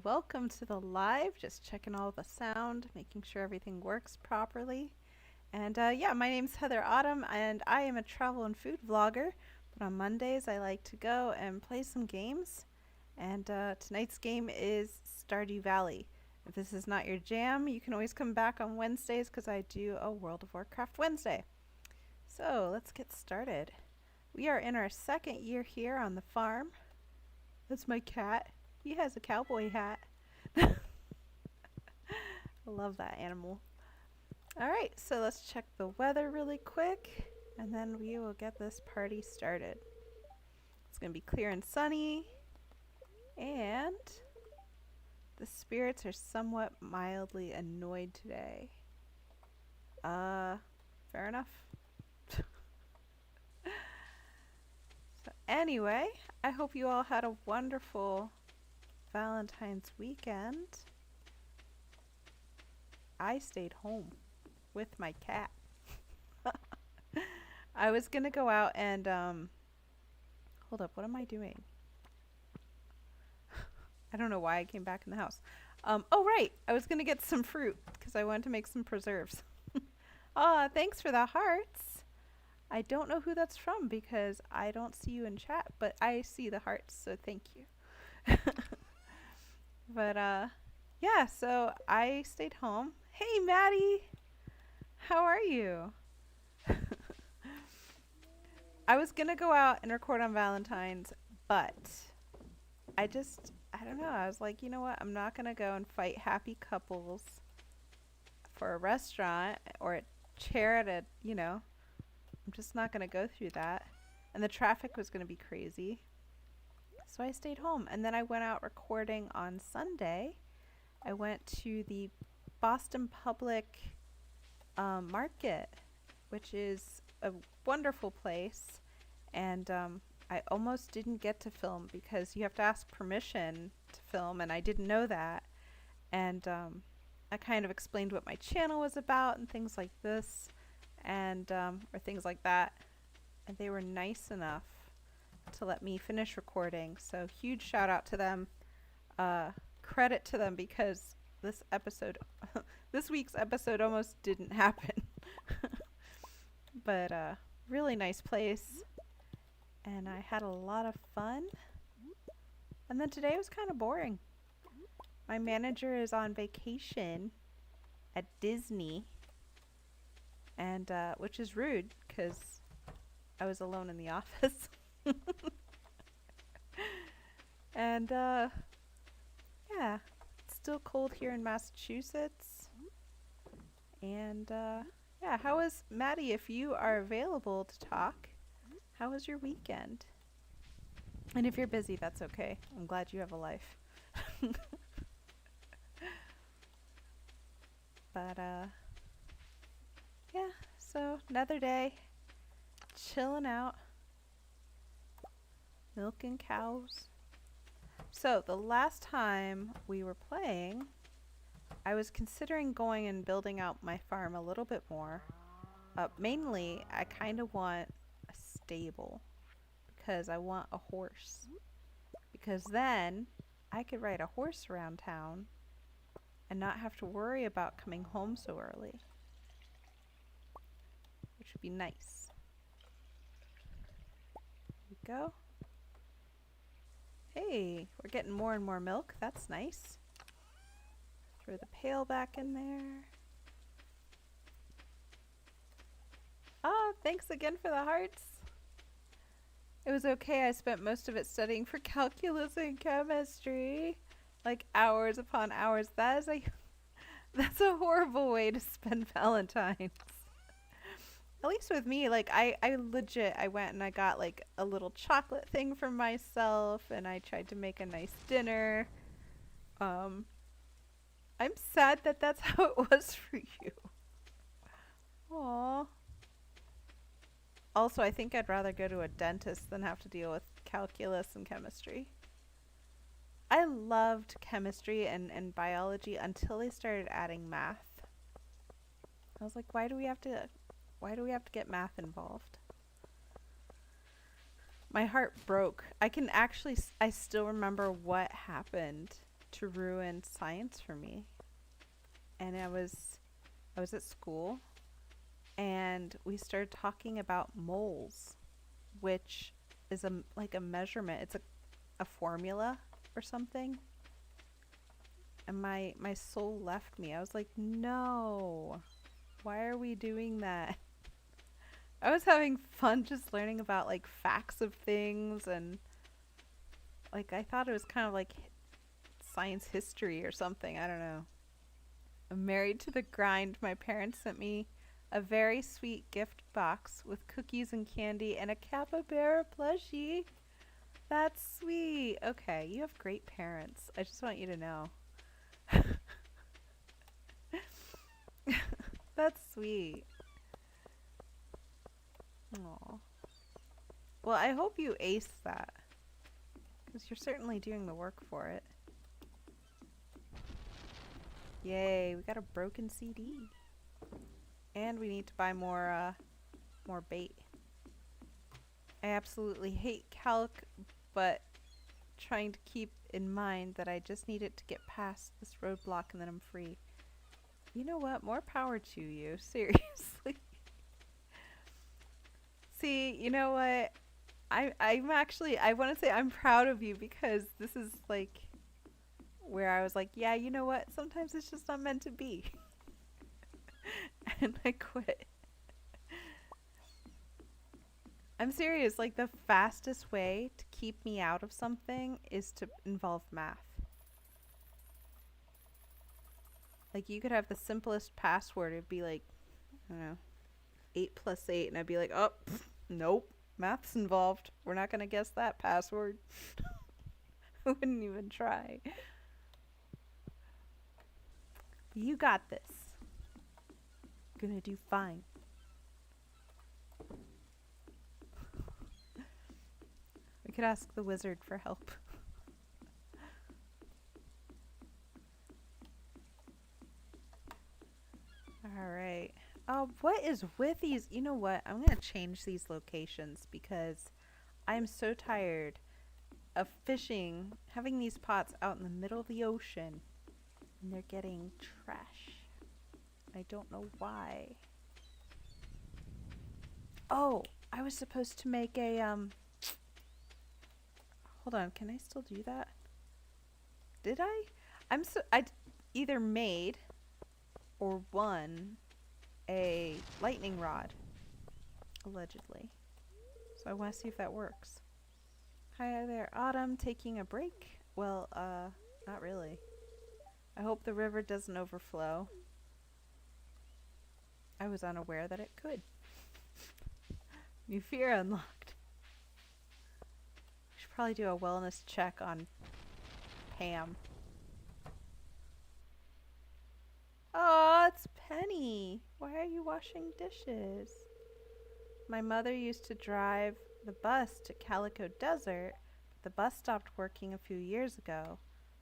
welcome to the live. Just checking all the sound, making sure everything works properly. And yeah, my name's Heather Autumn, and I am a travel and food vlogger. But on Mondays, I like to go and play some games. And tonight's game is Stardew Valley. If this is not your jam, you can always come back on Wednesdays because I do a World of Warcraft Wednesday. So let's get started. We are in our second year here on the farm. That's my cat. He has a cowboy hat. I love that animal. Alright, so let's check the weather really quick, and then we will get this party started. It's going to be clear and sunny, and the spirits are somewhat mildly annoyed today. Fair enough. So anyway, I hope you all had a wonderful Valentine's weekend. I stayed home with my cat. I was gonna go out and hold up, what am I doing? I don't know why I came back in the house. Oh right, I was gonna get some fruit because I wanted to make some preserves. Ah, thanks for the hearts. I don't know who that's from because I don't see you in chat, but I see the hearts, so thank you. But yeah, so I stayed home. Hey Maddie, how are you? I was gonna go out and record on Valentine's, but I don't know, I was like, you know what, I'm not gonna go and fight happy couples for a restaurant or a chair at a, I'm just not gonna go through that. And the traffic was gonna be crazy. So I stayed home, and then I went out recording on Sunday. I went to the Boston Public Market, which is a wonderful place, and I almost didn't get to film because you have to ask permission to film, and I didn't know that. And I kind of explained what my channel was about and things like this, and or things like that, and they were nice enough to let me finish recording, so huge shout out to them. Credit to them because this episode this week's episode almost didn't happen. But really nice place, and I had a lot of fun. And then today was kind of boring. My manager is on vacation at Disney, and which is rude because I was alone in the office. And yeah, it's still cold here in Massachusetts. And yeah, how was Maddie, if you are available to talk, how was your weekend? And if you're busy, that's okay. I'm glad you have a life. But yeah, so another day, chilling out, milking cows. So the last time we were playing, I was considering going and building out my farm a little bit more. Mainly, I kind of want a stable because I want a horse. Because then I could ride a horse around town and not have to worry about coming home so early, which would be nice. There we go. Hey, we're getting more and more milk. That's nice. Throw the pail back in there. Oh, thanks again for the hearts. It was okay. I spent most of it studying for calculus and chemistry. Like hours upon hours. That's a horrible way to spend Valentine's. At least with me, like I legit, I went and I got like a little chocolate thing for myself, and I tried to make a nice dinner. I'm sad that that's how it was for you. Aww. Also, I think I'd rather go to a dentist than have to deal with calculus and chemistry. I loved chemistry and biology until they started adding math. I was like, why do we have to get math involved? My heart broke. I still remember what happened to ruin science for me. And I was at school and we started talking about moles, which is like a measurement. It's a formula or something. And my soul left me. I was like, "No. Why are we doing that?" I was having fun just learning about like facts of things, and like I thought it was kind of like science history or something. I don't know. I'm married to the grind. My parents sent me a very sweet gift box with cookies and candy and a capybara plushie. That's sweet. Okay, you have great parents. I just want you to know. That's sweet. Aw. Well, I hope you ace that, because you're certainly doing the work for it. Yay, we got a broken CD. And we need to buy more bait. I absolutely hate calc, but trying to keep in mind that I just need it to get past this roadblock and then I'm free. You know what? More power to you. Seriously. See, you know what? I'm actually, I want to say I'm proud of you, because this is like where I was like, yeah, you know what? Sometimes it's just not meant to be. And I quit. I'm serious. Like, the fastest way to keep me out of something is to involve math. Like, you could have the simplest password. It'd be like, I don't know, 8 plus 8. And I'd be like, oh, nope. Math's involved. We're not going to guess that password. I wouldn't even try. You got this. Gonna do fine. We could ask the wizard for help. Alright. Oh, what is with these? You know what? I'm gonna change these locations because I'm so tired of fishing, having these pots out in the middle of the ocean, and they're getting trash. I don't know why. Oh, I was supposed to make a, hold on, can I still do that? Did I? I either made or won a lightning rod, allegedly. So I want to see if that works. Hi there, Autumn, taking a break? Well, not really. I hope the river doesn't overflow. I was unaware that it could. New fear unlocked. We should probably do a wellness check on Pam. Oh, it's Penny. Why are you washing dishes? My mother used to drive the bus to Calico Desert, but the bus stopped working a few years ago.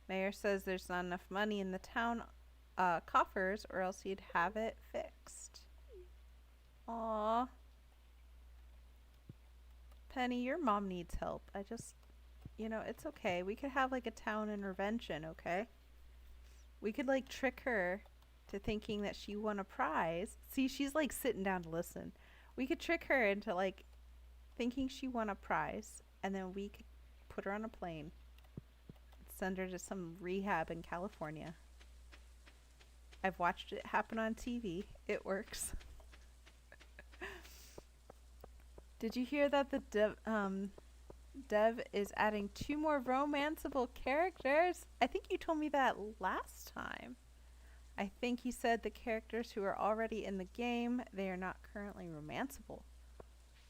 Mayor says there's not enough money in the town coffers, or else he'd have it fixed. Aww. Penny, your mom needs help. You know, it's okay. We could have like a town intervention, okay? We could like trick her to thinking that she won a prize. See, she's like sitting down to listen. We could trick her into like thinking she won a prize, and then we could put her on a plane, send her to some rehab in California. I've watched it happen on TV. It works. Did you hear that the dev is adding 2 more romanceable characters? I think you told me that last time. I think you said the characters who are already in the game, they are not currently romanceable.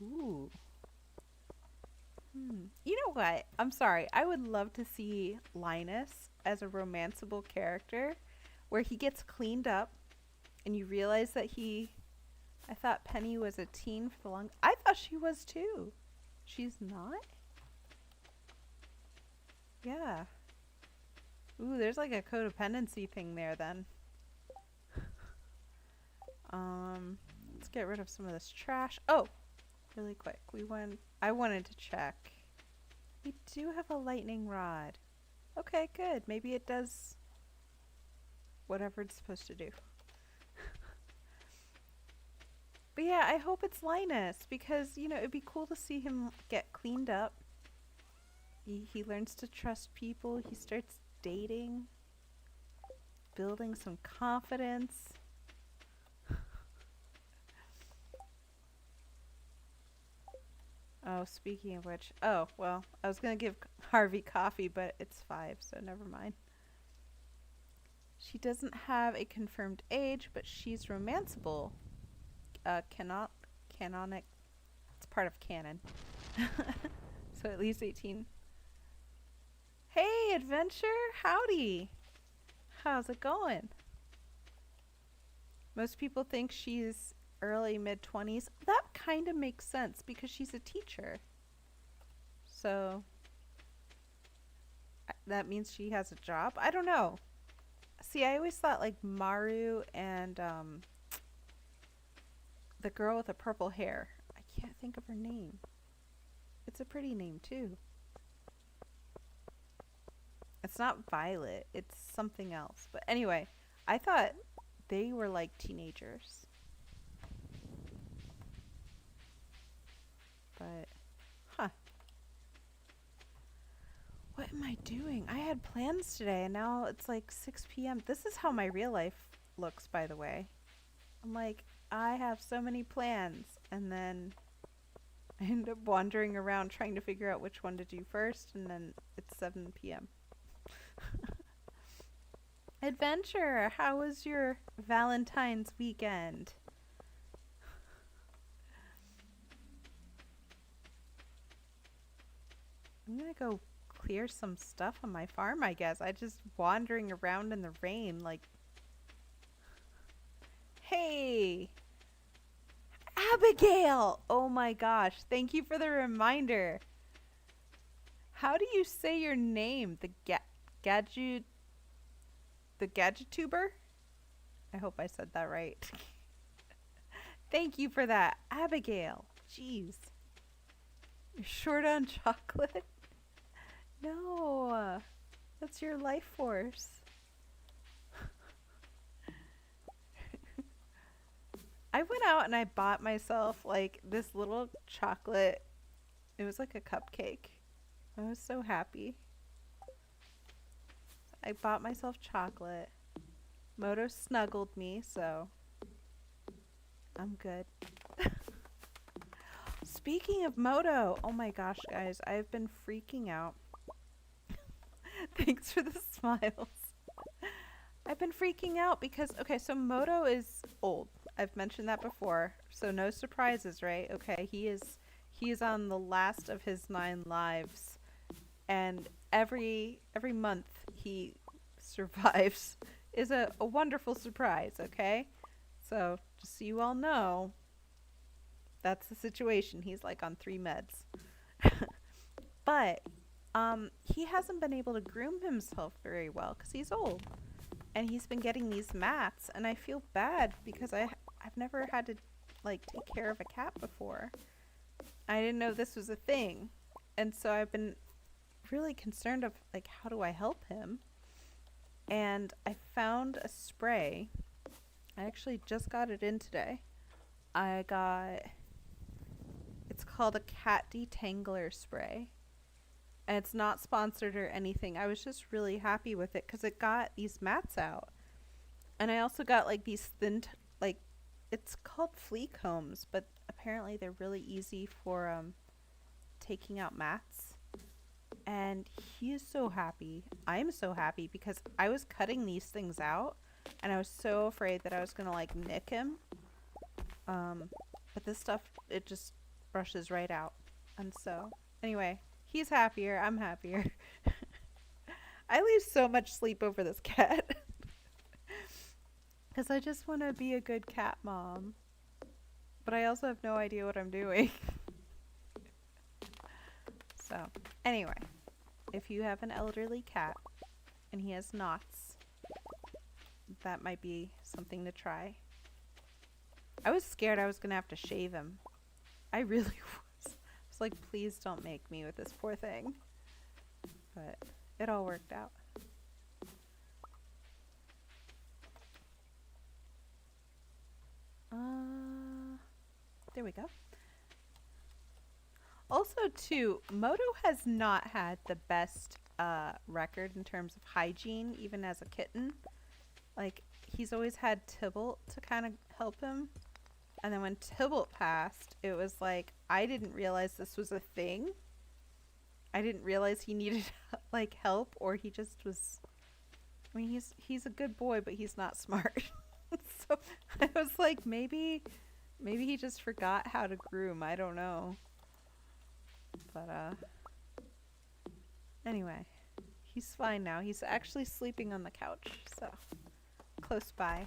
Ooh. You know what? I'm sorry. I would love to see Linus as a romanceable character where he gets cleaned up and you realize that I thought Penny was a teen for the long... I thought she was too. She's not? Yeah. Ooh, there's like a codependency thing there then. Let's get rid of some of this trash. Oh, really quick. I wanted to check. We do have a lightning rod. Okay, good. Maybe it does whatever it's supposed to do. But yeah, I hope it's Linus because, it'd be cool to see him get cleaned up. He learns to trust people. He starts dating, building some confidence. Oh, speaking of which, oh, well, I was going to give Harvey coffee, but it's 5, so never mind. She doesn't have a confirmed age, but she's romanceable. Canonic. It's part of canon. So at least 18. Hey, adventure! Howdy! How's it going? Most people think she's early mid-20s. That kind of makes sense because she's a teacher. So that means she has a job? I don't know. See, I always thought like Maru and the girl with the purple hair. I can't think of her name. It's a pretty name too. It's not Violet. It's something else. But anyway, I thought they were like teenagers. But, huh. What am I doing? I had plans today and now it's like 6 p.m. This is how my real life looks, by the way. I'm like, I have so many plans. And then I end up wandering around trying to figure out which one to do first. And then it's 7 p.m. Adventure, how was your Valentine's weekend? I'm gonna go clear some stuff on my farm, I guess. I just wandering around in the rain like... Hey! Abigail! Oh my gosh, thank you for the reminder. How do you say your name? The Gadgetuber? I hope I said that right. Thank you for that, Abigail. Jeez. You're short on chocolate? No. That's your life force. I went out and I bought myself like this little chocolate. It was like a cupcake. I was so happy. I bought myself chocolate. Moto snuggled me, so I'm good. Speaking of Moto, oh my gosh, guys, I've been freaking out. Thanks for the smiles. I've been freaking out because, okay, so Moto is old. I've mentioned that before, so no surprises, right? Okay, he is on the last of his 9 lives, and every month he survives is a wonderful surprise, okay? So just so you all know, that's the situation. He's like on 3 meds. But he hasn't been able to groom himself very well because he's old. And he's been getting these mats, and I feel bad because I've never had to like take care of a cat before. I didn't know this was a thing. And so I've been really concerned of like, how do I help him? And I found a spray. I actually just got it in today. It's called a cat detangler spray. And it's not sponsored or anything. I was just really happy with it because it got these mats out. And I also got like these thin, it's called flea combs, but apparently they're really easy for taking out mats. And he is so happy. I'm so happy because I was cutting these things out and I was so afraid that I was going to like nick him. But this stuff, it just brushes right out. And so, anyway, he's happier. I'm happier. I lose so much sleep over this cat. Because I just want to be a good cat mom. But I also have no idea what I'm doing. So, anyway. If you have an elderly cat and he has knots, that might be something to try. I was scared I was going to have to shave him. I really was. I was like, please don't make me with this poor thing. But It all worked out. There we go. Also, too, Moto has not had the best record in terms of hygiene, even as a kitten. Like, he's always had Tybalt to kind of help him. And then when Tybalt passed, it was like, I didn't realize this was a thing. I didn't realize he needed, like, help, or he just was... I mean, he's a good boy, but he's not smart. So I was like, maybe he just forgot how to groom. I don't know. But, anyway, he's fine now. He's actually sleeping on the couch, so close by.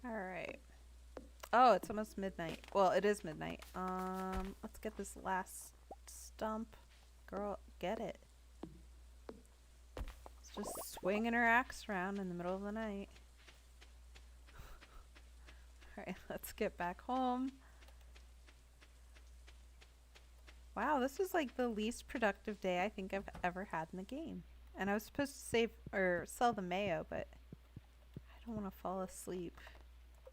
Alright. Oh, it's almost midnight. Well, it is midnight. Let's get this last stump. Girl, get it. It's just swinging her axe around in the middle of the night. Alright, let's get back home. Wow, this was like the least productive day I think I've ever had in the game. And I was supposed to save or sell the mayo, but I don't want to fall asleep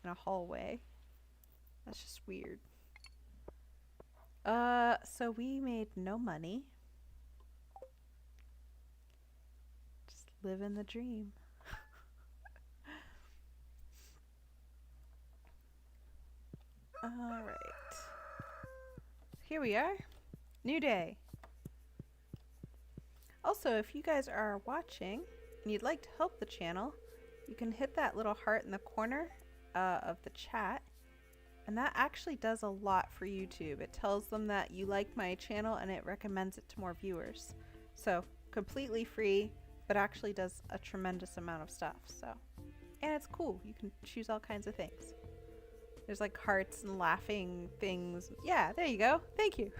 in a hallway. That's just weird. So we made no money. Just living the dream. Alright. Here we are. New day. Also, if you guys are watching and you'd like to help the channel, you can hit that little heart in the corner of the chat. And that actually does a lot for YouTube. It tells them that you like my channel and it recommends it to more viewers. So, completely free, but actually does a tremendous amount of stuff. So, and it's cool. You can choose all kinds of things. There's like hearts and laughing things. Yeah, there you go. Thank you.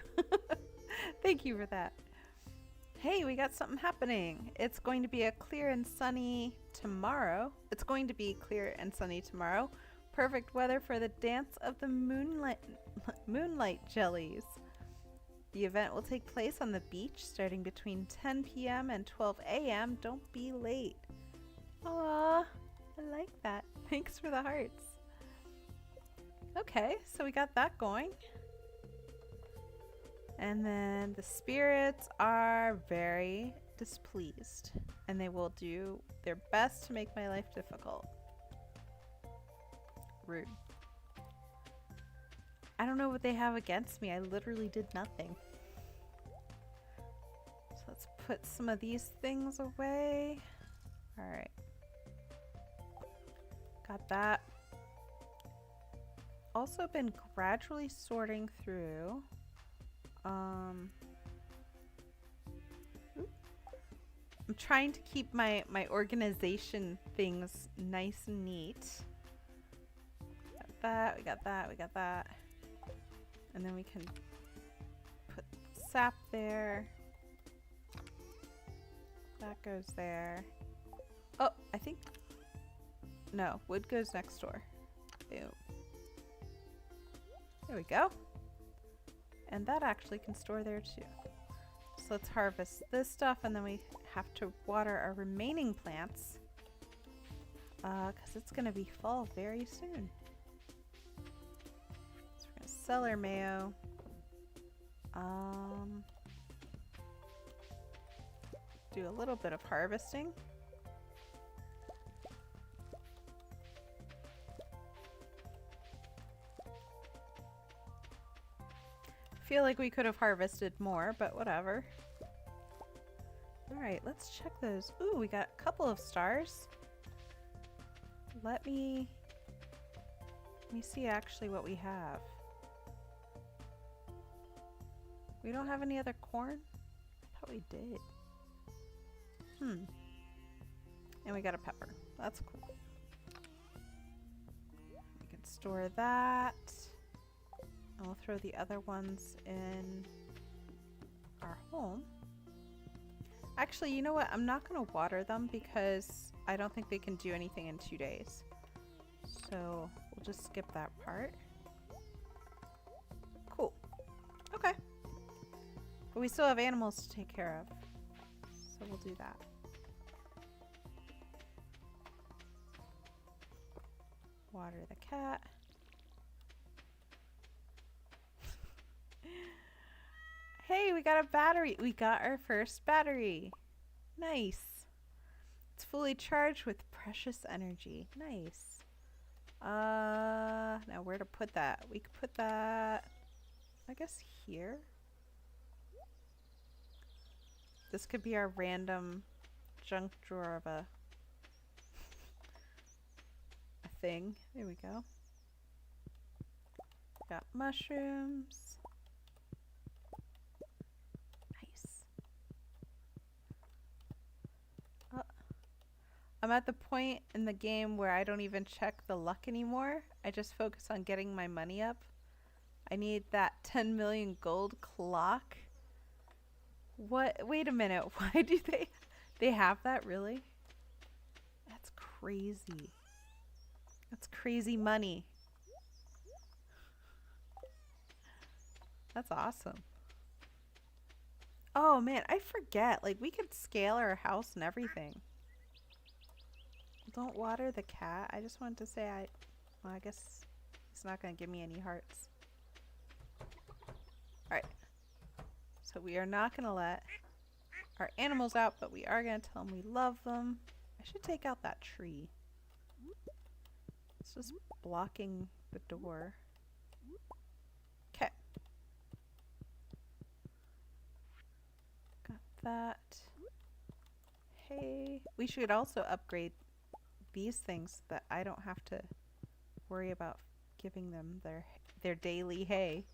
Thank you for that. Hey, we got something happening. It's going to be a clear and sunny tomorrow. It's going to be clear and sunny tomorrow. Perfect weather for the dance of the moonlight jellies. The event will take place on the beach starting between 10 p.m. and 12 a.m. Don't be late. Aww, I like that. Thanks for the hearts. Okay, so we got that going. And then the spirits are very displeased, and they will do their best to make my life difficult. Rude. I don't know what they have against me. I literally did nothing. So let's put some of these things away. Alright. Got that. Also been gradually sorting through. I'm trying to keep my organization things nice and neat. Got that, we got that, we got that. And then we can put sap there. That goes there. Oh, I think... No, wood goes next door. Boom. There we go. And that actually can store there too. So let's harvest this stuff, and then we have to water our remaining plants. Because it's going to be fall very soon. So we're going to sell our mayo. Do a little bit of harvesting. Feel like we could have harvested more, but whatever. Alright, let's check those. Ooh, we got a couple of stars. Let me see actually what we have. We don't have any other corn? I thought we did. And we got a pepper. That's cool. We can store that. And we'll throw the other ones in our home. Actually, you know what? I'm not going to water them because I don't think they can do anything in 2 days. So we'll just skip that part. Cool. Okay. But we still have animals to take care of. So we'll do that. Water the cat. Hey, we got a battery. We got our first battery. Nice. It's fully charged with precious energy. Nice. Now where to put that? We could put that, I guess, here. This could be our random junk drawer of a thing. There we go. Got mushrooms. Nice. Oh. I'm at the point in the game where I don't even check the luck anymore. I just focus on getting my money up. I need that 10 million gold clock. What? Wait a minute. Why do they have that, really? That's crazy. That's crazy money. That's awesome. Oh man, I forget. Like, we could scale our house and everything. Don't water the cat. I just wanted to say well, I guess he's not going to give me any hearts. Alright. So we are not going to let our animals out, but we are going to tell them we love them. I should take out that tree. It's just blocking the door. Okay. Got that. Hey. We should also upgrade these things so that I don't have to worry about giving them their daily hay.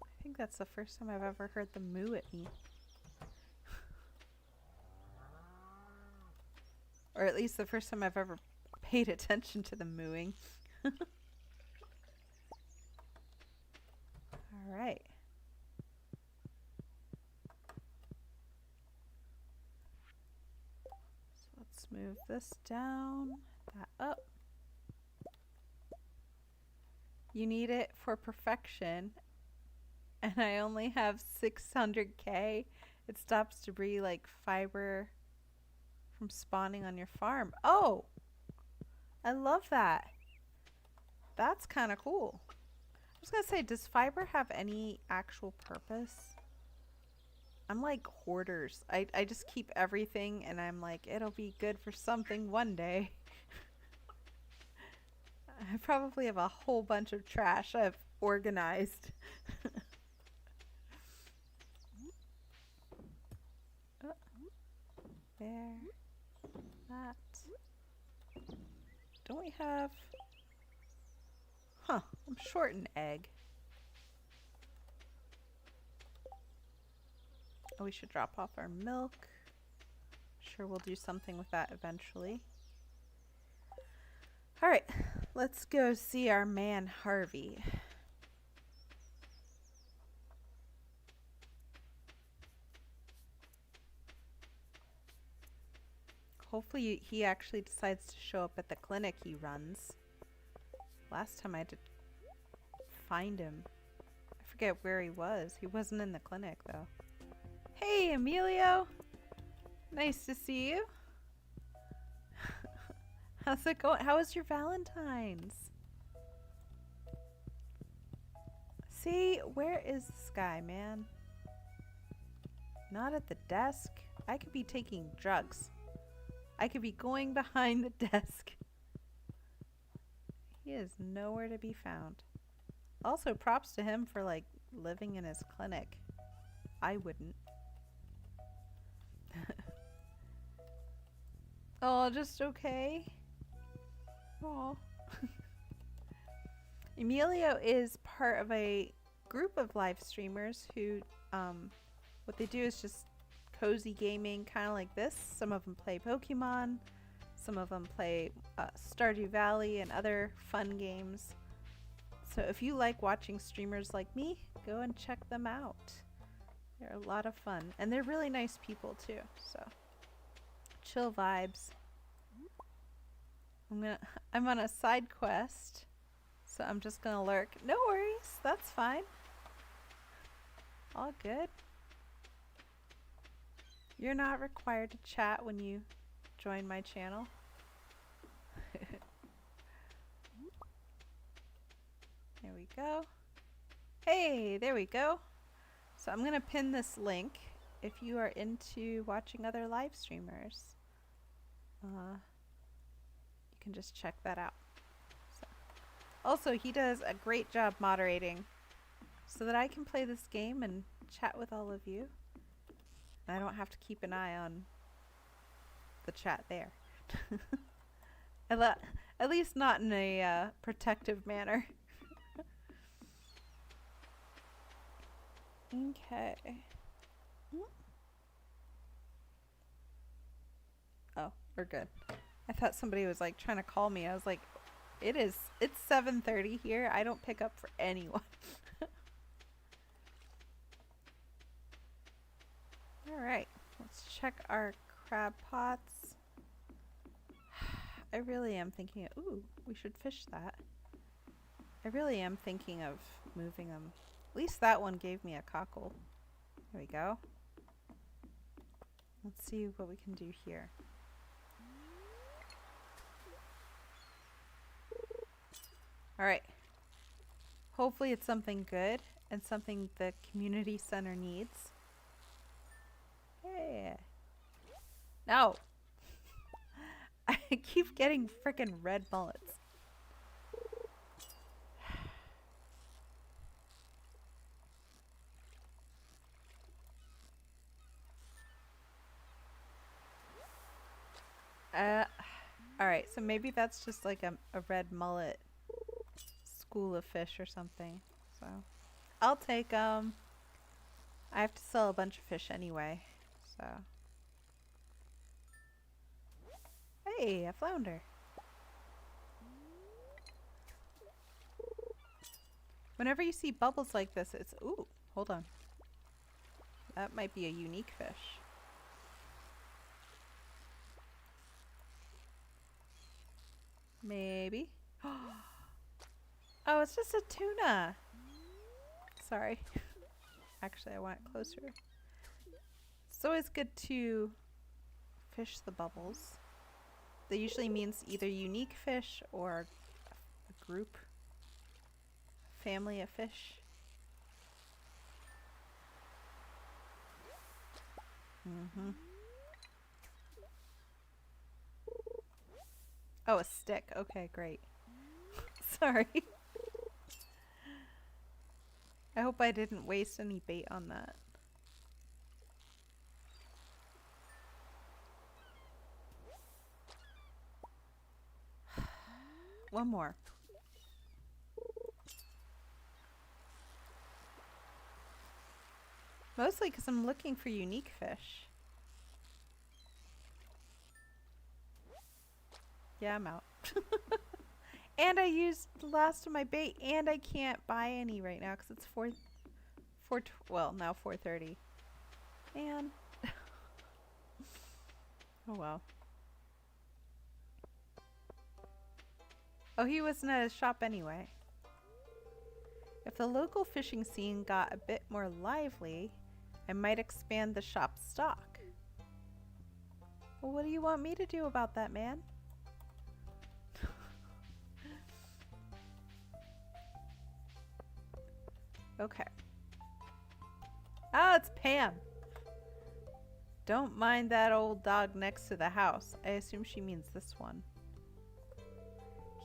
I think that's the first time I've ever heard them moo at me. Or at least the first time I've ever paid attention to them mooing. Alright. So let's move this down, that up. You need it for perfection. And I only have 600k. It stops debris like fiber from spawning on your farm. Oh! I love that. That's kind of cool. I was gonna say, does fiber have any actual purpose? I'm like hoarders. I just keep everything and I'm like, it'll be good for something one day. I probably have a whole bunch of trash I've organized. Oh, there. That. Don't we have... Huh, I'm short an egg. Oh, we should drop off our milk. Sure, we'll do something with that eventually. Alright, let's go see our man Harvey. Hopefully he actually decides to show up at the clinic he runs. Last time I did find him. I forget where he was. He wasn't in the clinic though. Hey, Emilio! Nice to see you. How's it going? How was your Valentine's? See, where is this guy, man? Not at the desk. I could be taking drugs. I could be going behind the desk. He is nowhere to be found. Also, props to him for, like, living in his clinic. I wouldn't. Oh, just okay. Aw. Emilio is part of a group of live streamers who, what they do is just cozy gaming, kind of like this. Some of them play Pokemon. Some of them play Stardew Valley and other fun games. So if you like watching streamers like me, go and check them out. They're a lot of fun. And they're really nice people too. So chill vibes. I'm on a side quest, so I'm just gonna lurk. No worries, that's fine. All good. You're not required to chat when you join my channel. There we go. Hey, there we go. So I'm gonna pin this link if you are into watching other live streamers. You can just check that out. So. Also, he does a great job moderating so that I can play this game and chat with all of you. And I don't have to keep an eye on the chat there. At least not in a protective manner. Okay. Oh, we're good. I thought somebody was like trying to call me. I was like, it's 7:30 here. I don't pick up for anyone. All right, let's check our crab pots. I really am thinking, ooh, we should fish that. I really am thinking of moving them. At least that one gave me a cockle. There we go. Let's see what we can do here. All right. Hopefully it's something good and something the community center needs. Hey. No. I keep getting frickin' red bullets. Alright, so maybe that's just like a red mullet school of fish or something. So, I'll take I have to sell a bunch of fish anyway, so. Hey, a flounder. Whenever you see bubbles like this, it's, ooh, hold on. That might be a unique fish. Maybe. Oh, it's just a tuna. Sorry. Actually, I want it closer. It's always good to fish the bubbles. That usually means either unique fish or a group, family of fish. Mm-hmm. Oh, a stick. Okay, great. Sorry. I hope I didn't waste any bait on that. One more. Mostly because I'm looking for unique fish. Yeah, I'm out. And I used the last of my bait, and I can't buy any right now because it's well, now 4:30. Man. Oh well. Oh, he wasn't at his shop anyway. If the local fishing scene got a bit more lively, I might expand the shop's stock. Well, what do you want me to do about that, man? Okay. Ah, it's Pam. Don't mind that old dog next to the house. I assume she means this one.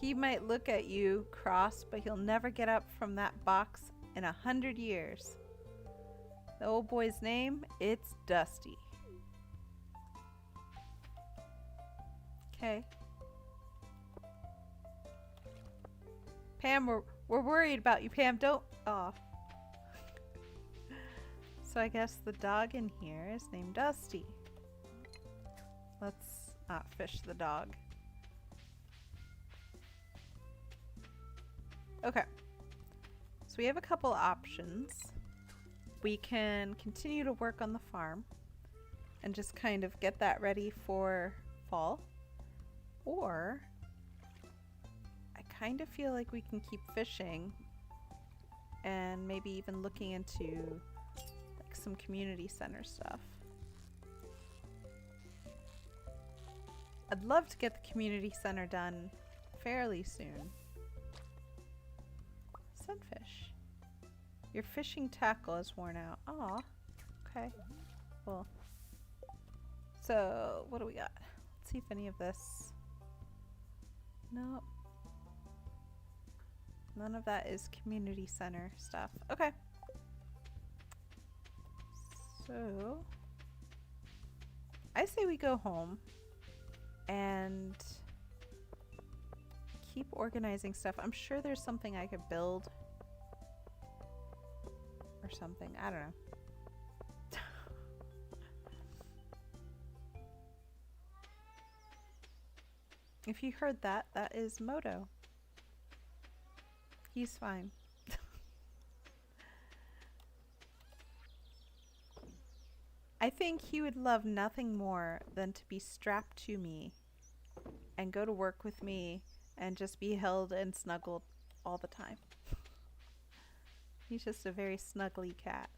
He might look at you cross, but he'll never get up from that box in 100 years. The old boy's name? It's Dusty. Okay. Pam, we're worried about you, Pam. Don't... Aw. So I guess the dog in here is named Dusty. Let's not fish the dog. Okay. So we have a couple options. We can continue to work on the farm and just kind of get that ready for fall. Or kind of feel like we can keep fishing and maybe even looking into like some community center stuff. I'd love to get the community center done fairly soon. Sunfish. Your fishing tackle is worn out. Aw. Okay. Cool. So, what do we got? Let's see if any of this... Nope. None of that is community center stuff. Okay. So, I say we go home and keep organizing stuff. I'm sure there's something I could build or something. I don't know. If you heard that, that is Moto. He's fine. I think he would love nothing more than to be strapped to me and go to work with me and just be held and snuggled all the time. He's just a very snuggly cat.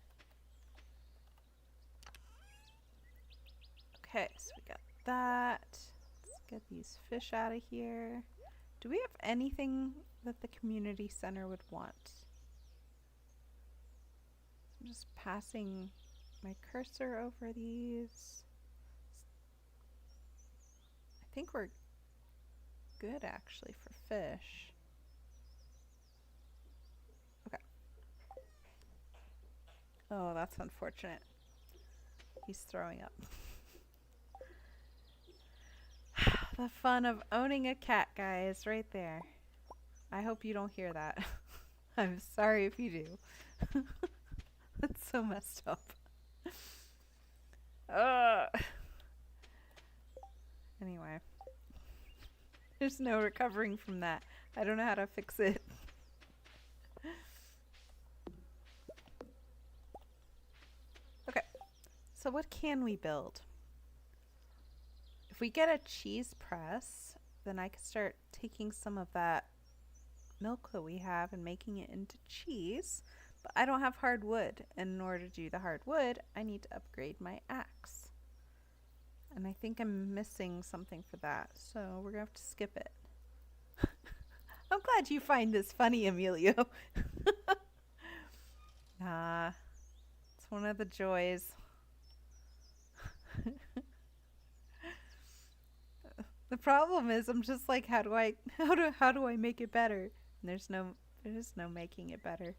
Okay, so we got that. Let's get these fish out of here. Do we have anything that the community center would want? I'm just passing my cursor over these. I think we're good actually for fish. Okay. Oh, that's unfortunate. He's throwing up. The fun of owning a cat, guys, right there. I hope you don't hear that. I'm sorry if you do. That's so messed up. Anyway. There's no recovering from that. I don't know how to fix it. Okay. So what can we build? If we get a cheese press, then I can start taking some of that milk that we have and making it into cheese. But I don't have hardwood, and in order to do the hardwood, I need to upgrade my axe. And I think I'm missing something for that, so we're gonna have to skip it. I'm glad you find this funny, Emilio. Nah, it's one of the joys. The problem is I'm just like, how do I make it better? And there's no making it better.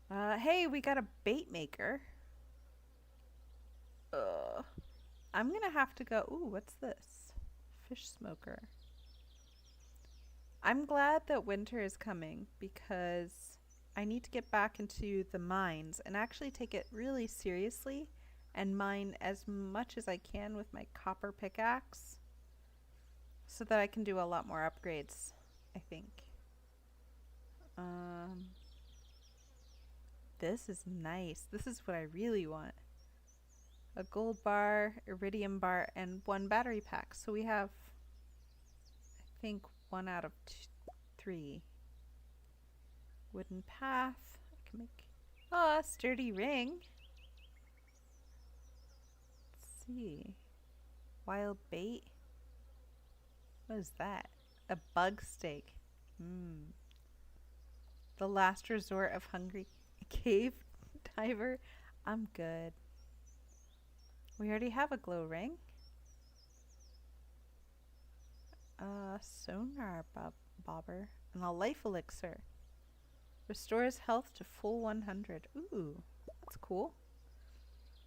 Hey, we got a bait maker. I'm gonna have to go. Ooh, what's this? Fish smoker. I'm glad that winter is coming because I need to get back into the mines and actually take it really seriously and mine as much as I can with my copper pickaxe so that I can do a lot more upgrades, I think. This is nice. This is what I really want. A gold bar, iridium bar, and 1 battery pack. So we have, I think, 1 out of 3. Wooden path. I can make, oh, a sturdy ring. Let's see. Wild bait. What is that? A bug steak. The last resort of hungry cave diver. I'm good. We already have a glow ring. Sonar bobber. And a life elixir. Restores health to full 100. Ooh, that's cool.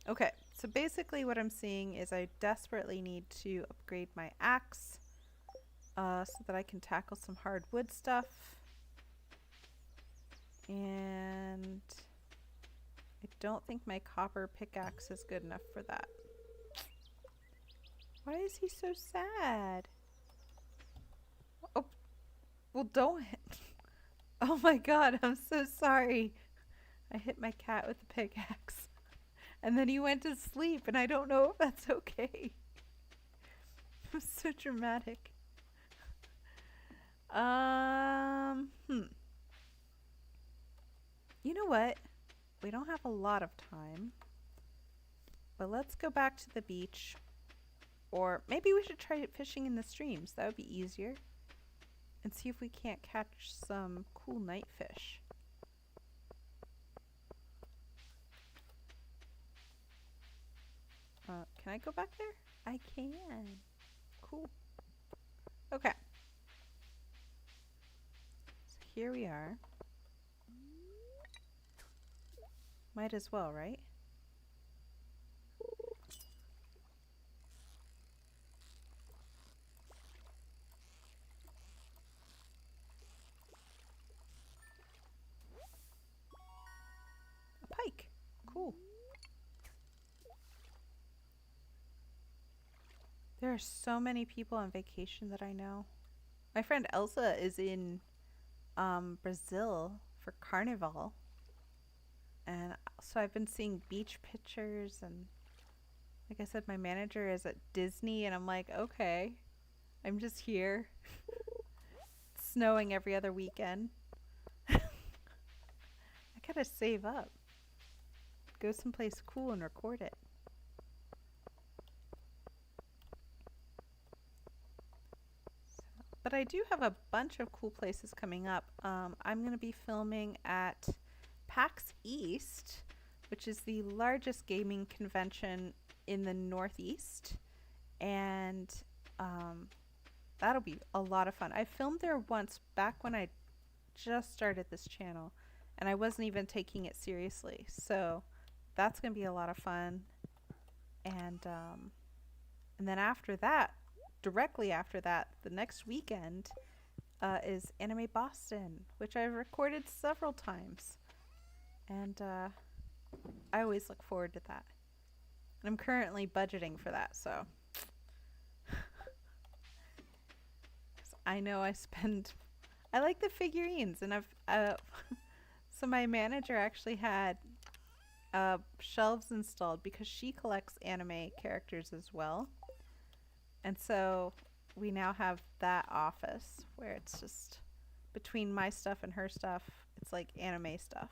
Okay, so basically what I'm seeing is I desperately need to upgrade my axe so that I can tackle some hardwood stuff. And I don't think my copper pickaxe is good enough for that. Why is he so sad? Oh, well, don't hit. Oh my god, I'm so sorry. I hit my cat with the pickaxe. And then he went to sleep, and I don't know if that's okay. I'm so dramatic. Hmm. You know what? We don't have a lot of time, but let's go back to the beach. Or maybe we should try fishing in the streams. That would be easier. And see if we can't catch some cool night fish. Can I go back there? I can. Cool. Okay. So here we are. Might as well, right? A pike. Cool. There are so many people on vacation that I know. My friend Elsa is in Brazil for Carnival. And so I've been seeing beach pictures, and like I said, my manager is at Disney, and I'm like, okay, I'm just here. It's snowing every other weekend. I gotta save up. Go someplace cool and record it. So, but I do have a bunch of cool places coming up. I'm gonna be filming at PAX East, which is the largest gaming convention in the Northeast, and that'll be a lot of fun. I filmed there once back when I just started this channel, and I wasn't even taking it seriously. So that's gonna be a lot of fun. And then after that, directly after that, the next weekend is Anime Boston, which I've recorded several times, and I always look forward to that. And I'm currently budgeting for that, so I know I spend. I like the figurines, and I've so my manager actually had shelves installed because she collects anime characters as well, and so we now have that office where it's just between my stuff and her stuff. It's like anime stuff.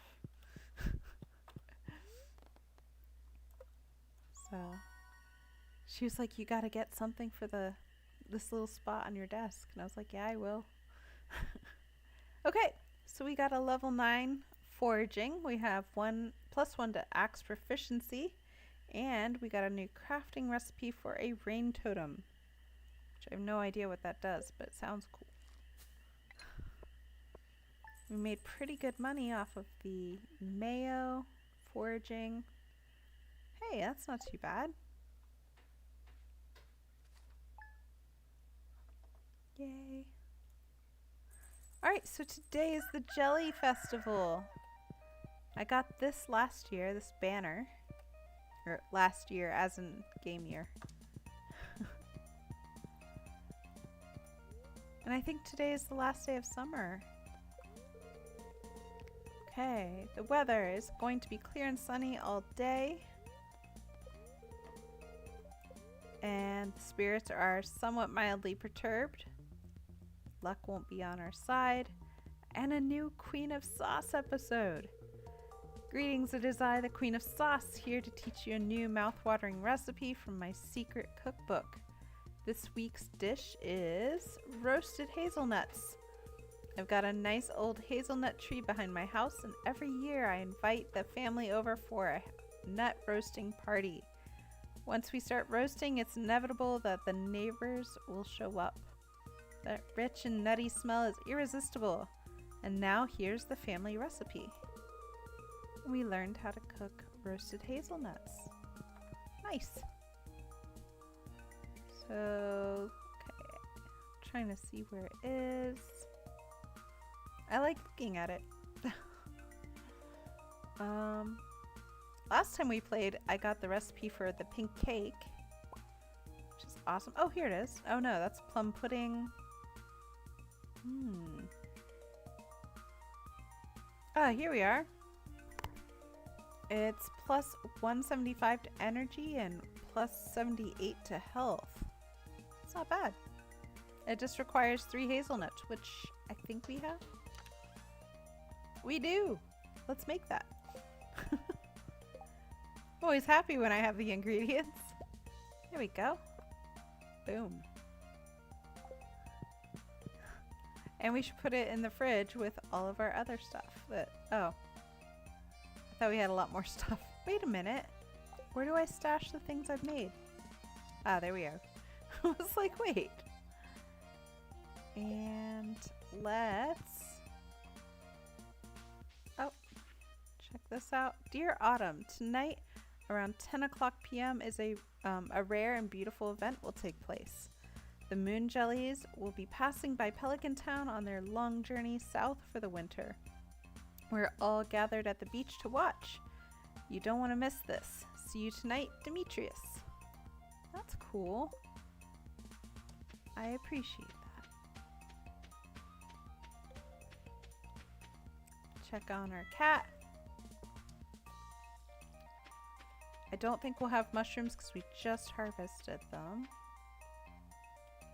So she was like, "You got to get something for this little spot on your desk," and I was like, "Yeah, I will." Okay, so we got a level 9 foraging. We have +1 to axe proficiency, and we got a new crafting recipe for a rain totem, which I have no idea what that does, but it sounds cool. We made pretty good money off of the mayo foraging. Hey, that's not too bad. Yay. Alright, so today is the Jelly Festival. I got this last year, this banner. Or last year, as in game year. And I think today is the last day of summer. Okay, the weather is going to be clear and sunny all day. And the spirits are somewhat mildly perturbed. Luck won't be on our side. And a new Queen of Sauce episode. Greetings, it is I, the Queen of Sauce, here to teach you a new mouth-watering recipe from my secret cookbook. This week's dish is roasted hazelnuts. I've got a nice old hazelnut tree behind my house, and every year I invite the family over for a nut roasting party. Once we start roasting, it's inevitable that the neighbors will show up. That rich and nutty smell is irresistible. And now here's the family recipe. We learned how to cook roasted hazelnuts. Nice. So, okay. Trying to see where it is. I like looking at it. Last time we played, I got the recipe for the pink cake, which is awesome. Oh, here it is. Oh no, that's plum pudding. Ah, here we are. It's +175 to energy and +78 to health. It's not bad. It just requires 3 hazelnuts, which I think we have. We do! Let's make that. I'm always happy when I have the ingredients. There we go. Boom. And we should put it in the fridge with all of our other stuff. But, oh. I thought we had a lot more stuff. Wait a minute. Where do I stash the things I've made? Ah, there we are. I was like, wait. And let's... Oh, check this out. Dear Autumn, tonight around 10 o'clock p.m. is a rare and beautiful event will take place. The moon jellies will be passing by Pelican Town on their long journey south for the winter. We're all gathered at the beach to watch. You don't want to miss this. See you tonight, Demetrius. That's cool. I appreciate that. Check on our cat. I don't think we'll have mushrooms because we just harvested them.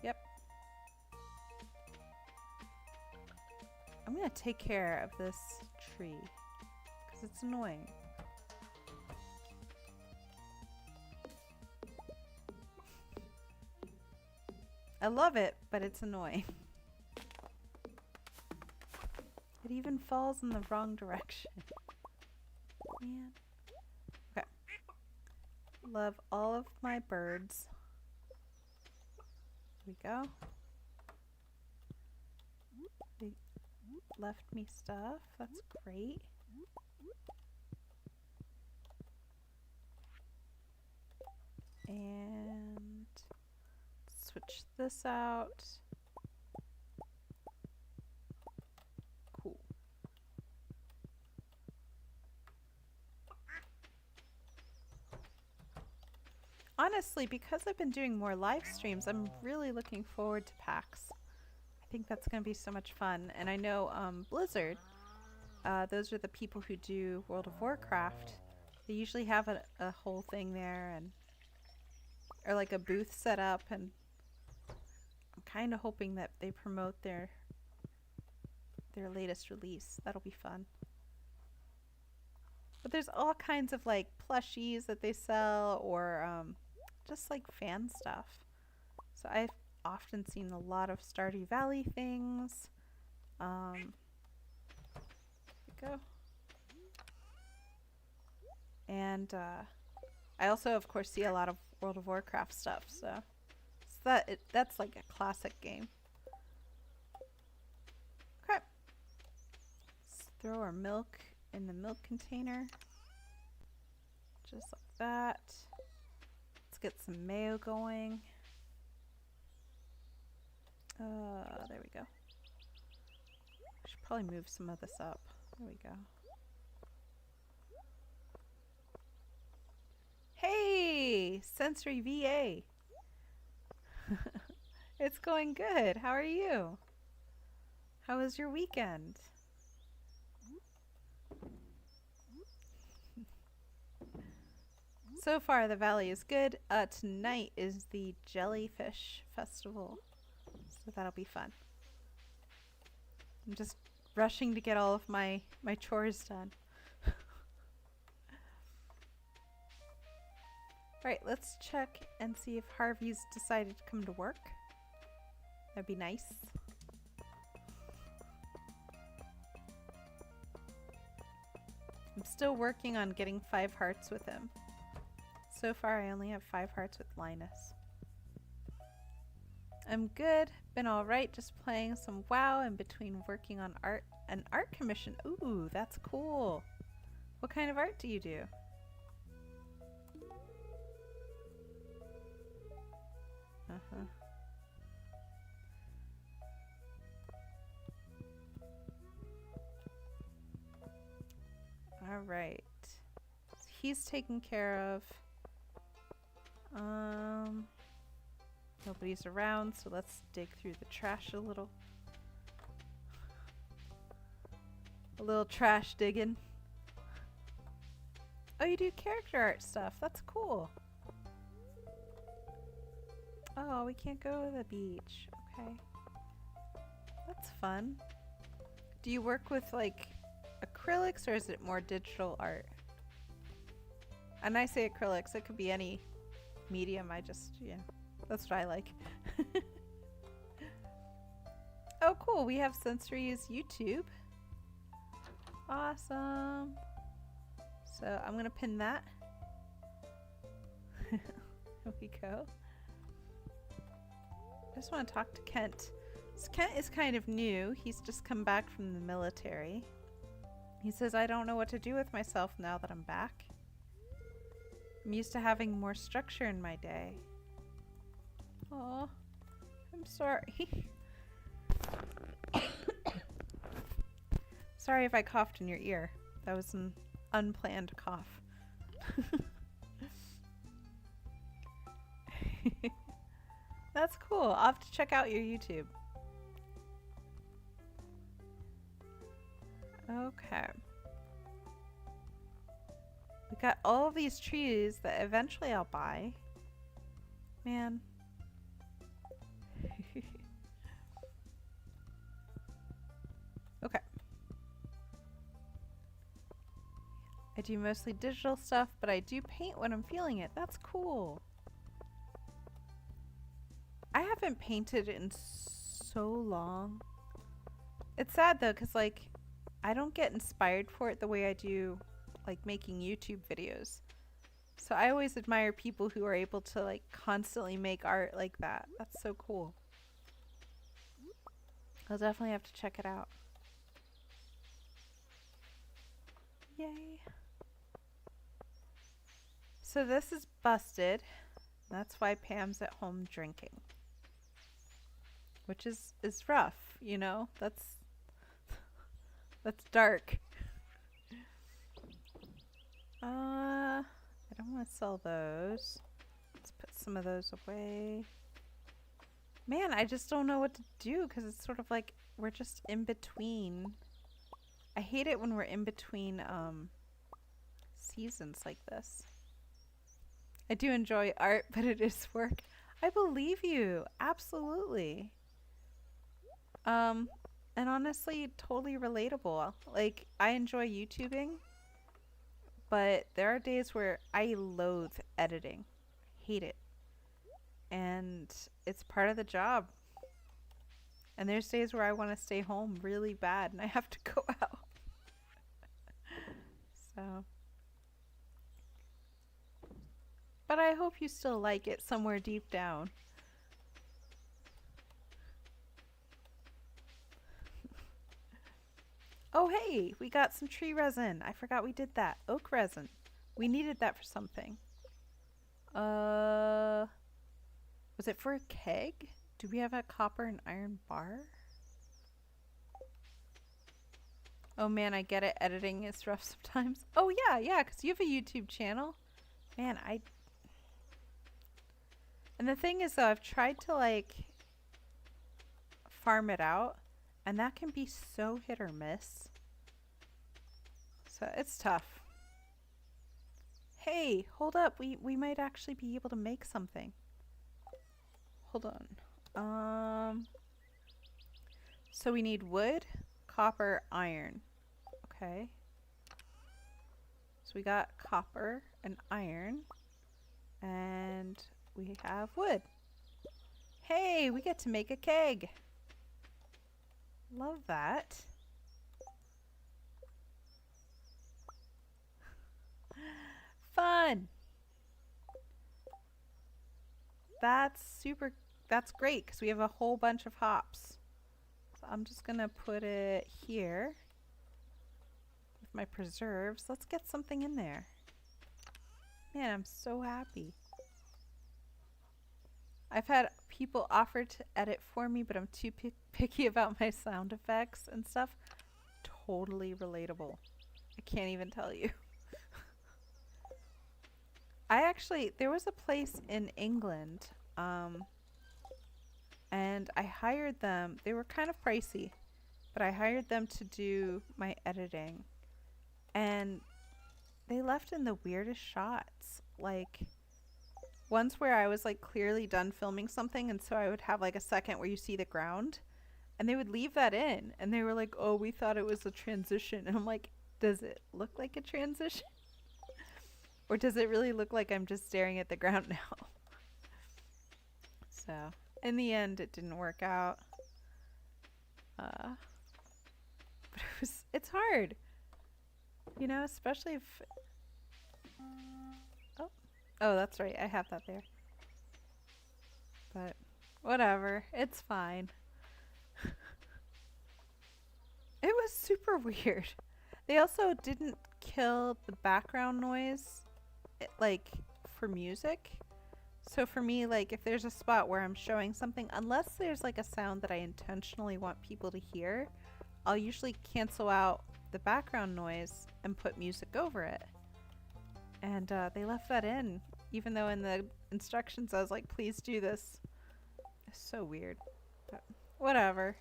Yep. I'm gonna take care of this tree because it's annoying. I love it, but it's annoying. It even falls in the wrong direction. Man. Okay. Love all of my birds. Here we go. They left me stuff. That's great. And switch this out. Cool. Honestly, because I've been doing more live streams, I'm really looking forward to PAX. I think that's going to be so much fun. And I know Blizzard, those are the people who do World of Warcraft. They usually have a whole thing there, and or like a booth set up, and I'm kind of hoping that they promote their latest release. That'll be fun. But there's all kinds of like plushies that they sell, or just like fan stuff. So I've often seen a lot of Stardew Valley things. There we go. And I also, of course, see a lot of World of Warcraft stuff. So that's like a classic game. Okay. Let's throw our milk in the milk container. Just like that. Let's get some mayo going. There we go. I should probably move some of this up. There we go. Hey! Sensory VA! It's going good. How are you? How was your weekend? So far, the valley is good. Tonight is the Jellyfish Festival, so that'll be fun. I'm just rushing to get all of my chores done. Alright, let's check and see if Harvey's decided to come to work. That'd be nice. I'm still working on getting 5 hearts with him. So far, I only have 5 hearts with Linus. I'm good. Been alright, just playing some WoW in between working on an art commission. Ooh, that's cool. What kind of art do you do? Uh-huh. Alright. He's taken care of. Nobody's around, so let's dig through the trash a little. A little trash digging. Oh, you do character art stuff. That's cool. Oh, we can't go to the beach. Okay. That's fun. Do you work with like acrylics or is it more digital art? And I say acrylics, it could be any medium. Yeah, that's what I like. Oh, cool. We have Sensory's YouTube. Awesome. So I'm going to pin that. Here we go. I just want to talk to Kent. Kent is kind of new. He's just come back from the military. He says, I don't know what to do with myself now that I'm back. I'm used to having more structure in my day. Aw, I'm sorry. Sorry if I coughed in your ear. That was an unplanned cough. That's cool. I'll have to check out your YouTube. Okay. We got all of these trees that eventually I'll buy. Man. Okay. I do mostly digital stuff, but I do paint when I'm feeling it. That's cool. I haven't painted in so long. It's sad though, because like I don't get inspired for it the way I do like making YouTube videos. So I always admire people who are able to like constantly make art like that. That's so cool. I'll definitely have to check it out. Yay. So this is busted. That's why Pam's at home drinking. Which is rough, you know? That's dark. I don't want to sell those. Let's put some of those away. Man, I just don't know what to do because it's sort of like we're just in between. I hate it when we're in between seasons like this. I do enjoy art, but it is work. I believe you. Absolutely. And honestly, totally relatable. Like, I enjoy YouTubing, but there are days where I loathe editing. Hate it. And it's part of the job. And there's days where I want to stay home really bad and I have to go out. So. But I hope you still like it somewhere deep down. Oh hey, we got some tree resin. I forgot we did that. Oak resin. We needed that for something. Was it for a keg? Do we have a copper and iron bar? Oh man, I get it. Editing is rough sometimes. Oh yeah, because you have a YouTube channel. Man, And the thing is though, I've tried to like farm it out, and that can be so hit or miss. So it's tough. Hey, hold up. We might actually be able to make something. Hold on. So we need wood, copper, iron. Okay. So we got copper and iron. And we have wood. Hey, we get to make a keg. Love that. Fun. That's great because we have a whole bunch of hops. So I'm just gonna put it here with my preserves. Let's get something in there. Man, I'm so happy. I've had people offer to edit for me, but I'm too picky about my sound effects and stuff. Totally relatable. I can't even tell you. There was a place in England, and I hired them. They were kind of pricey, but I hired them to do my editing. And they left in the weirdest shots. Like, ones where I was like clearly done filming something, and so I would have like a second where you see the ground, and they would leave that in, and they were like, "Oh, we thought it was a transition," and I'm like, "Does it look like a transition, or does it really look like I'm just staring at the ground now?" So in the end, it didn't work out. But it's hard, you know, especially if. Oh, oh, that's right. I have that there. But whatever, it's fine. It was super weird. They also didn't kill the background noise, like, for music. So for me, like, if there's a spot where I'm showing something, unless there's like a sound that I intentionally want people to hear, I'll usually cancel out the background noise and put music over it. And they left that in, even though in the instructions I was like, please do this. It's so weird. But whatever.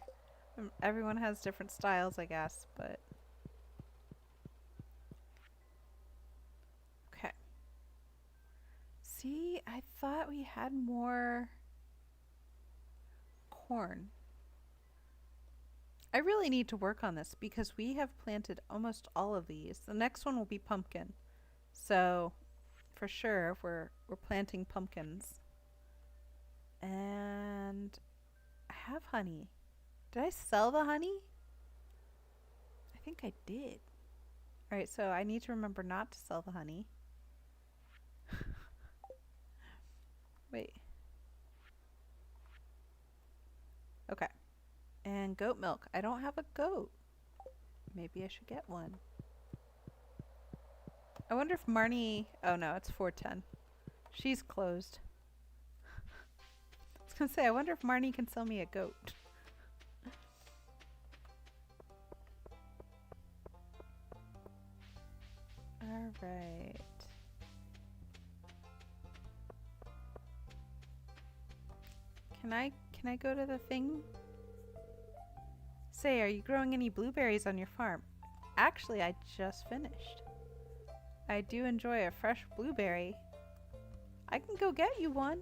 Everyone has different styles, I guess, but. Okay. See, I thought we had more corn. I really need to work on this because we have planted almost all of these. The next one will be pumpkin. So, for sure, we're planting pumpkins. And I have honey. Did I sell the honey? I think I did. Alright, so I need to remember not to sell the honey. Wait. Okay. And goat milk. I don't have a goat. Maybe I should get one. I wonder if Marnie... Oh no, it's 4:10. She's closed. I was gonna say, I wonder if Marnie can sell me a goat. Alright. Can I go to the thing? Say, are you growing any blueberries on your farm? Actually, I just finished. I do enjoy a fresh blueberry. I can go get you one.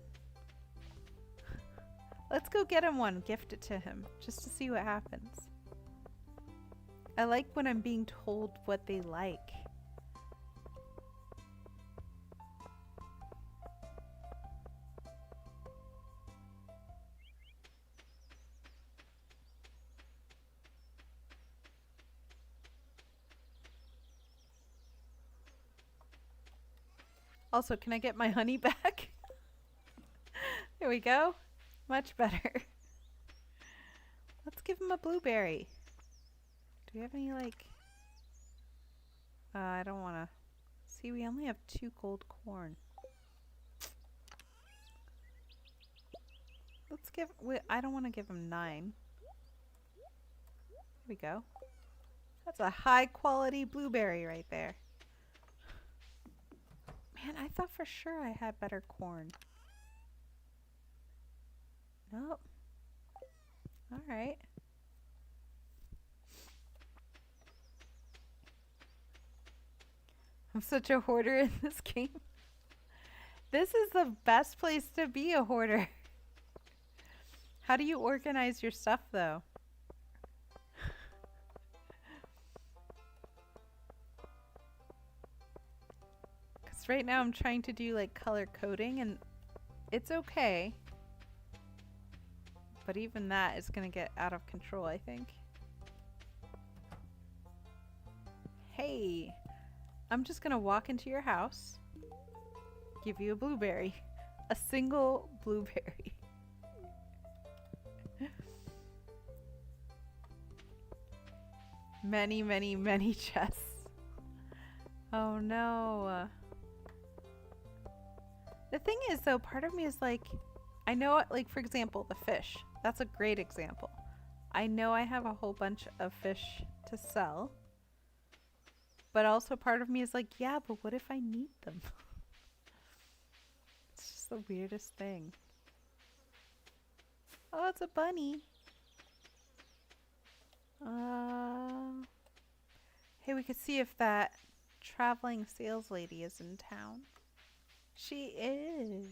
Let's go get him one, gift it to him, just to see what happens. I like when I'm being told what they like. Also, can I get my honey back? There we go. Much better. Let's give him a blueberry. Do we have any, like... I don't want to... See, we only have 2 gold corn. Let's give... I don't want to give him 9. There we go. That's a high quality blueberry right there. Man, I thought for sure I had better corn. Nope. Alright. I'm such a hoarder in this game. This is the best place to be a hoarder. How do you organize your stuff though? Because right now I'm trying to do like color coding and it's okay. But even that is going to get out of control, I think. Hey, I'm just going to walk into your house, give you a blueberry. A single blueberry. Many, many, many chests. Oh no. The thing is though, part of me is like, I know, like for example, the fish. That's a great example. I know I have a whole bunch of fish to sell. But also part of me is like, yeah, but what if I need them? It's just the weirdest thing. Oh, it's a bunny. Hey, we could see if that traveling sales lady is in town. She is.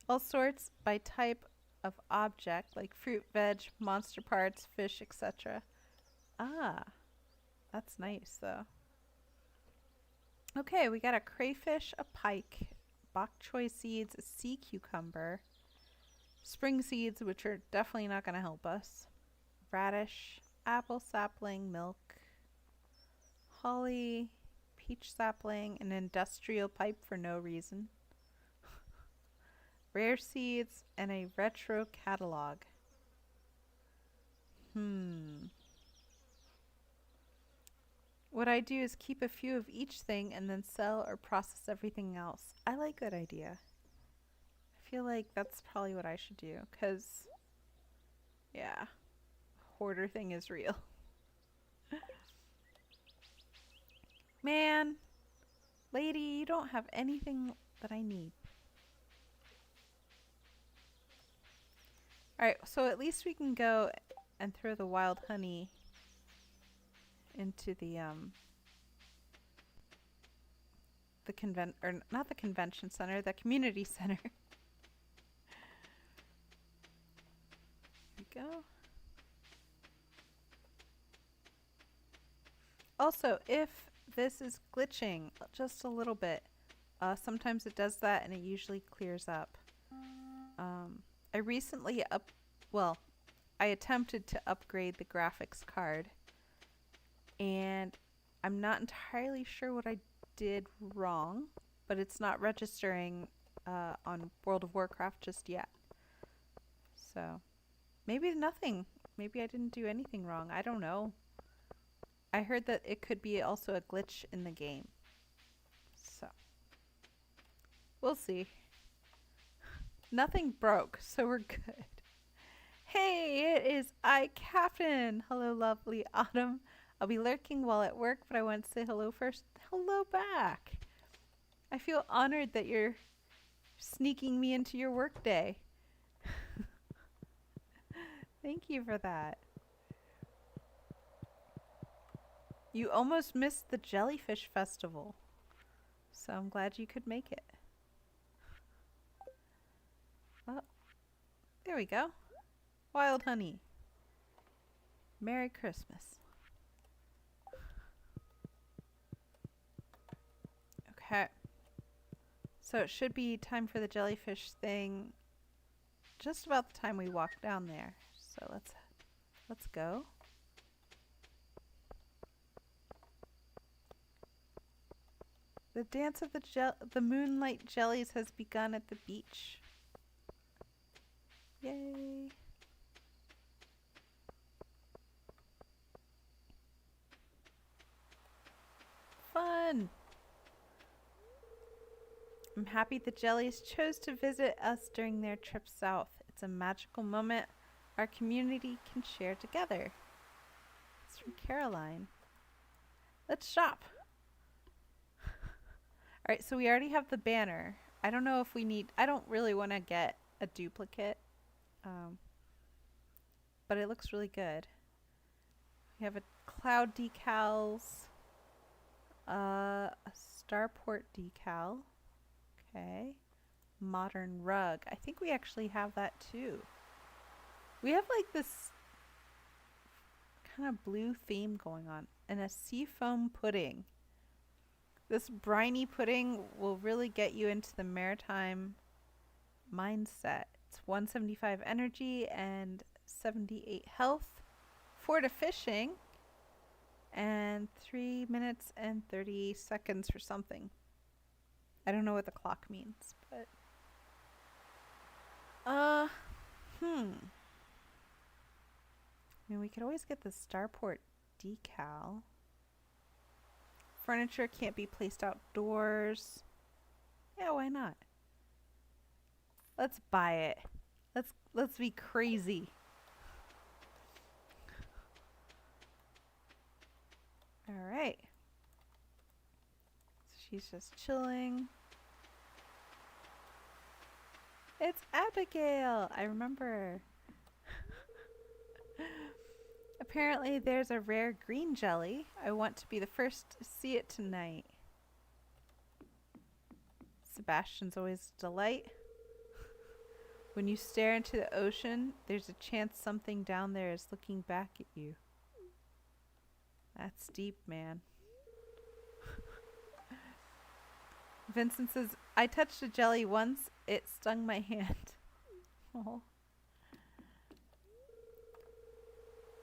All sorts by type of object, like fruit, veg, monster parts, fish, etc. Ah, that's nice though. Okay, we got a crayfish, a pike, bok choy seeds, a sea cucumber, spring seeds, which are definitely not going to help us, radish, apple sapling, milk, holly, peach sapling, an industrial pipe for no reason, rare seeds, and a retro catalog. What I do is keep a few of each thing and then sell or process everything else. I like that idea. I feel like that's probably what I should do because, yeah, hoarder thing is real. Man, lady, you don't have anything that I need. Alright, so at least we can go and throw the wild honey into the or not the convention center, the community center. Here we go. Also, if this is glitching just a little bit, sometimes it does that and it usually clears up. I recently I attempted to upgrade the graphics card and I'm not entirely sure what I did wrong, but it's not registering on World of Warcraft just yet. So maybe nothing. Maybe I didn't do anything wrong. I don't know. I heard that it could be also a glitch in the game. So we'll see. Nothing broke, so we're good. Hey, it is I, Captain. Hello, lovely Autumn. I'll be lurking while at work, but I want to say hello first. Hello back. I feel honored that you're sneaking me into your work day. Thank you for that. You almost missed the Jellyfish Festival, so I'm glad you could make it. Oh, there we go. Wild honey. Merry Christmas. Okay. So it should be time for the jellyfish thing just about the time we walk down there. So let's go. The dance of the moonlight jellies has begun at the beach. Yay. Fun. I'm happy the jellies chose to visit us during their trip south. It's a magical moment our community can share together. It's from Caroline. Let's shop. Alright, so we already have the banner. I don't know if we need... I don't really want to get a duplicate. But it looks really good. We have a cloud decals. A starport decal. Okay. Modern rug. I think we actually have that too. We have like this kind of blue theme going on. And a seafoam pudding. This briny pudding will really get you into the maritime mindset. It's 175 energy and 78 health. 4 to fishing. And 3 minutes and 30 seconds for something. I don't know what the clock means, but... I mean, we could always get the starport decal. Furniture can't be placed outdoors. Yeah, why not? Let's buy it. Let's be crazy. Alright. So she's just chilling. It's Abigail! I remember. Apparently there's a rare green jelly. I want to be the first to see it tonight. Sebastian's always a delight. When you stare into the ocean, there's a chance something down there is looking back at you. That's deep, man. Vincent says, I touched a jelly once. It stung my hand. Oh.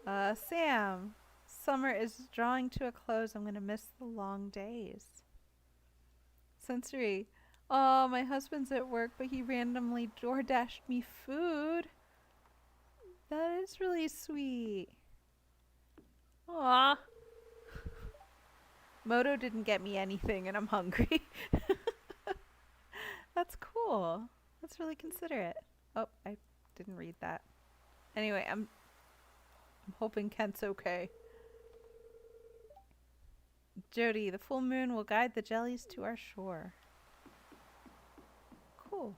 Sam. Summer is drawing to a close. I'm going to miss the long days. Sensory. Oh, my husband's at work, but he randomly door dashed me food. That is really sweet. Aw. Moto didn't get me anything and I'm hungry. That's cool. That's really considerate. Oh, I didn't read that. Anyway, I'm hoping Kent's okay. Jody, the full moon will guide the jellies to our shore. Cool.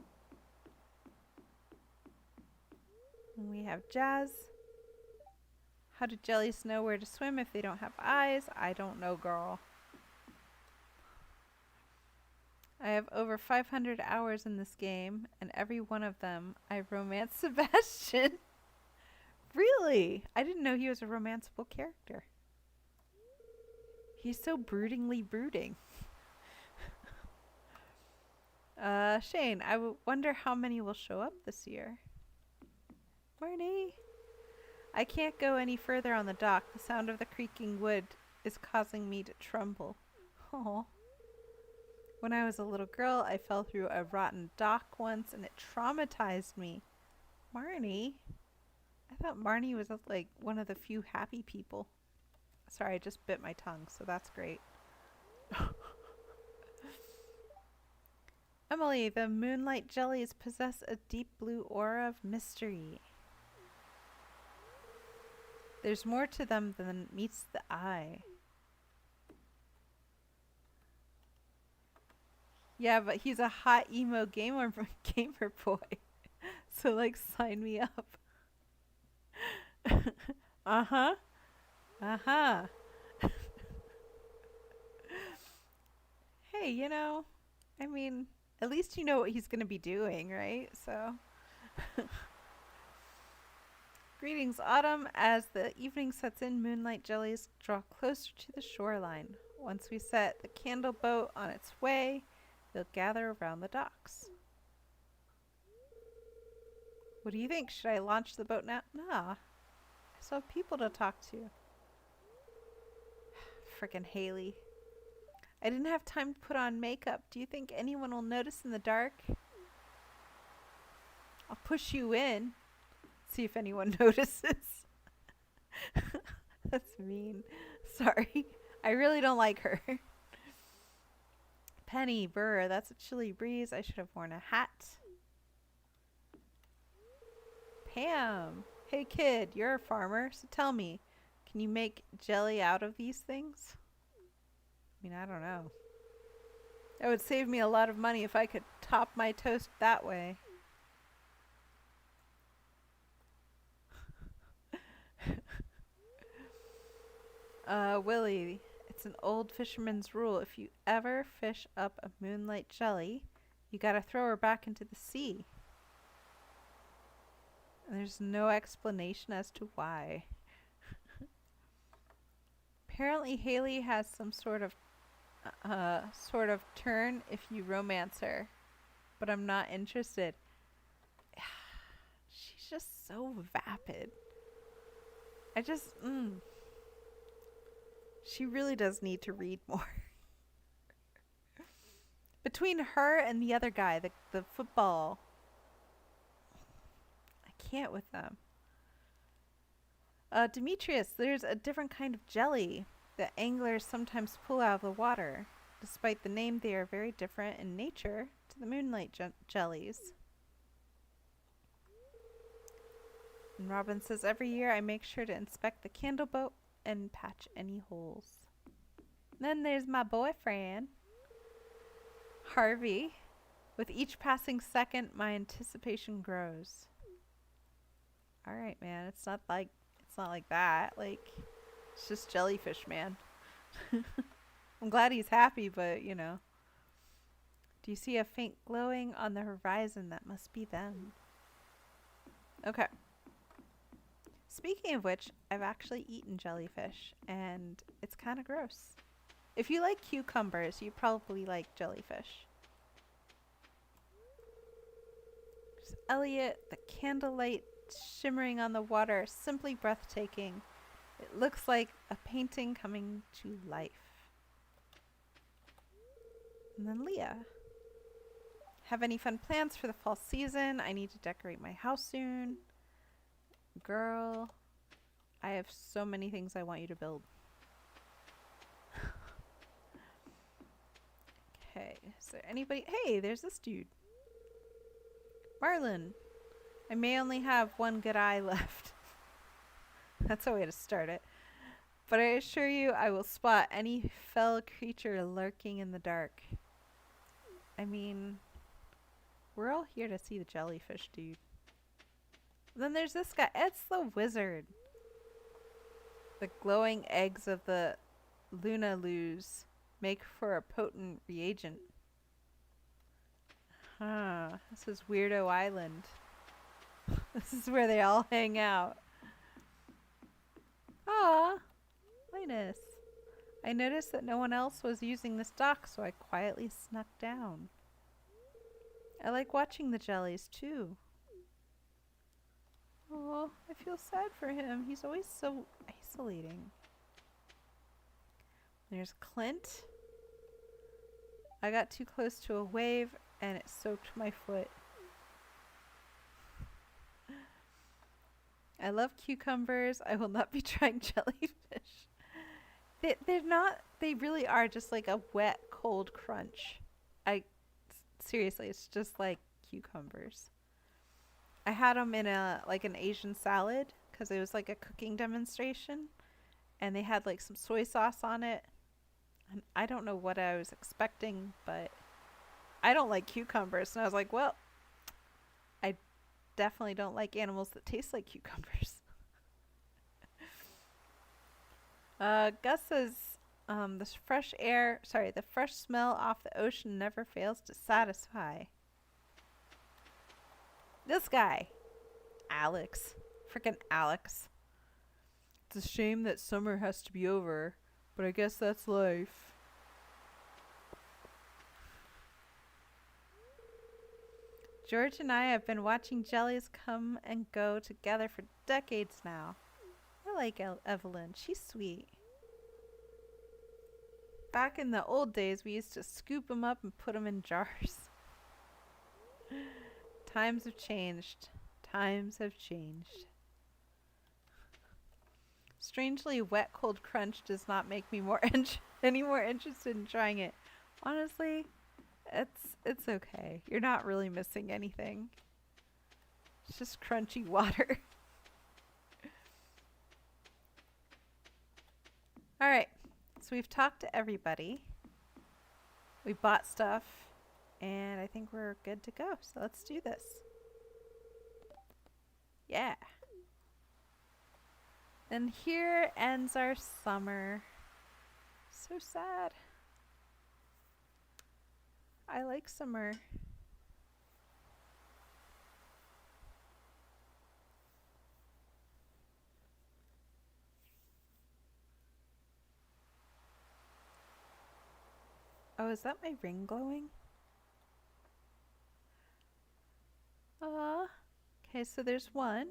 And we have Jazz. How do jellies know where to swim if they don't have eyes? I don't know, girl. I have over 500 hours in this game, and every one of them I romance Sebastian. Really? I didn't know he was a romanceable character. He's so broodingly brooding. Shane, I wonder how many will show up this year. Marnie. I can't go any further on the dock. The sound of the creaking wood is causing me to tremble. Oh. When I was a little girl, I fell through a rotten dock once and it traumatized me. Marnie? I thought Marnie was like one of the few happy people. Sorry, I just bit my tongue, so that's great. Emily, the moonlight jellies possess a deep blue aura of mystery. There's more to them than meets the eye. Yeah, but he's a hot emo gamer boy. So like sign me up. Uh-huh. Uh-huh. Hey, you know, I mean, at least you know what he's going to be doing, right? So Greetings, Autumn. As the evening sets in, moonlight jellies draw closer to the shoreline. Once we set the candle boat on its way, they'll gather around the docks. What do you think? Should I launch the boat now? Nah. I still have people to talk to. Frickin' Haley. I didn't have time to put on makeup. Do you think anyone will notice in the dark? I'll push you in. See if anyone notices. That's mean. Sorry. I really don't like her. Penny, brr, that's a chilly breeze. I should have worn a hat. Pam. Hey kid, you're a farmer, so tell me, can you make jelly out of these things? I mean, I don't know. It would save me a lot of money if I could top my toast that way. Willie, it's an old fisherman's rule. If you ever fish up a moonlight jelly, you gotta throw her back into the sea. And there's no explanation as to why. Apparently Haley has some sort of turn if you romance her. But I'm not interested. She's just so vapid. She really does need to read more. Between her and the other guy, the football, I can't with them. Demetrius, there's a different kind of jelly that anglers sometimes pull out of the water. Despite the name, they are very different in nature to the moonlight jellies. And Robin says, every year I make sure to inspect the candle boat and patch any holes. Then there's my boyfriend, Harvey. With each passing second, my anticipation grows. All right, man. It's not like that. Like, it's just jellyfish, man. I'm glad he's happy, but you know. Do you see a faint glowing on the horizon? That must be them. Okay. Speaking of which, I've actually eaten jellyfish, and it's kind of gross. If you like cucumbers, you probably like jellyfish. There's Elliot, the candlelight shimmering on the water, simply breathtaking. It looks like a painting coming to life. And then Leah. Have any fun plans for the fall season? I need to decorate my house soon. Girl, I have so many things I want you to build. Okay, is there anybody? Hey, there's this dude. Marlin. I may only have one good eye left. That's a way to start it. But I assure you, I will spot any fell creature lurking in the dark. I mean, we're all here to see the jellyfish, dude. Then there's this guy. It's the wizard. The glowing eggs of the Lunaloos make for a potent reagent. Huh. This is Weirdo Island. This is where they all hang out. Ah, Linus. I noticed that no one else was using this dock, so I quietly snuck down. I like watching the jellies, too. Oh, I feel sad for him. He's always so isolating. There's Clint. I got too close to a wave and it soaked my foot. I love cucumbers. I will not be trying jellyfish. They're not, they really are just like a wet, cold crunch. Seriously, it's just like cucumbers. I had them in an Asian salad because it was like a cooking demonstration. And they had like some soy sauce on it. And I don't know what I was expecting, but I don't like cucumbers. And I was like, well, I definitely don't like animals that taste like cucumbers. Gus says, the fresh smell off the ocean never fails to satisfy. This guy, Alex. Frickin' Alex. It's a shame that summer has to be over, but I guess that's life. George and I have been watching jellies come and go together for decades now. I like Evelyn. She's sweet. Back in the old days, we used to scoop them up and put them in jars. Times have changed. Times have changed. Strangely, wet cold crunch does not make me any more interested in trying it. Honestly, it's okay. You're not really missing anything. It's just crunchy water. All right. So we've talked to everybody. We bought stuff, and I think we're good to go. So let's do this. Yeah. And here ends our summer. So sad. I like summer. Oh, is that my ring glowing? Okay, so there's one.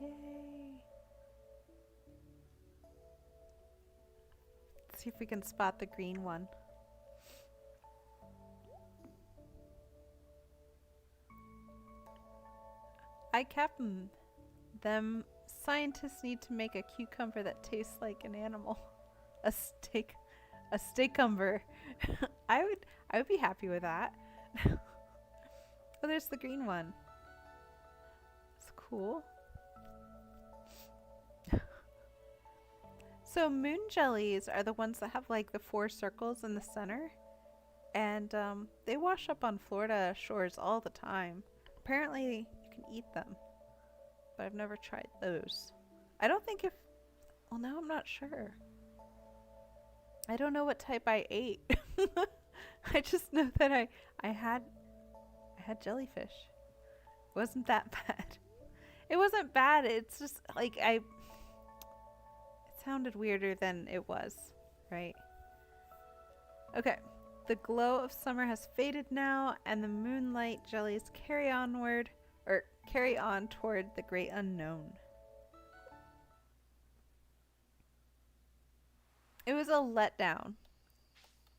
Yay. Let's see if we can spot the green one. I kept them. Scientists need to make a cucumber that tastes like an animal. A steakumber. I would be happy with that. Oh, there's the green one. It's cool. So moon jellies are the ones that have like the 4 circles in the center. And they wash up on Florida shores all the time. Apparently you can eat them. But I've never tried those. I don't think Well, now I'm not sure. I don't know what type I ate. I just know that I had jellyfish. It wasn't that bad. It wasn't bad. It's just like it sounded weirder than it was, right? Okay. The glow of summer has faded now, and the moonlight jellies carry on toward the great unknown. It was a letdown.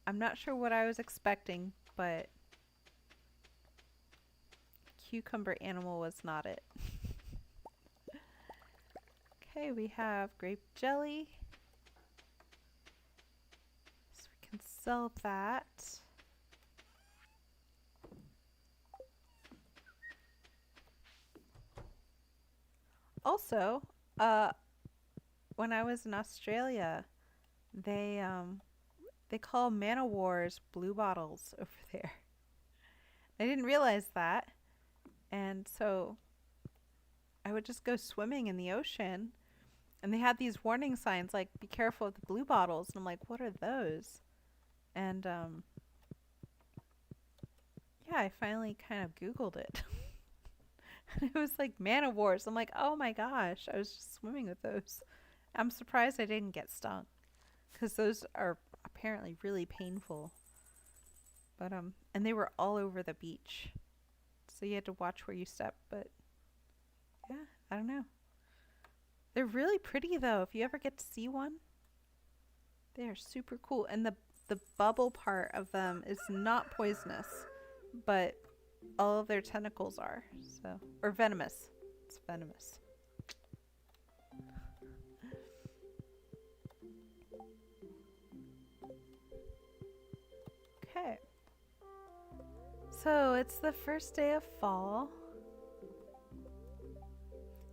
I'm not sure what I was expecting, but cucumber animal was not it. Okay, we have grape jelly. So we can sell that. Also, when I was in Australia, they call man o' wars blue bottles over there. I didn't realize that, and so I would just go swimming in the ocean, and they had these warning signs like "Be careful of the blue bottles," and I'm like, "What are those?" And yeah, I finally kind of Googled it. And it was like man o' wars. I'm like, oh my gosh, I was just swimming with those. I'm surprised I didn't get stung, because those are apparently really painful. But and they were all over the beach, so you had to watch where you step. But yeah, I don't know. They're really pretty though. If you ever get to see one, they are super cool. And the bubble part of them is not poisonous, but all of their tentacles are. So, or venomous. It's venomous. Okay. So it's the first day of fall.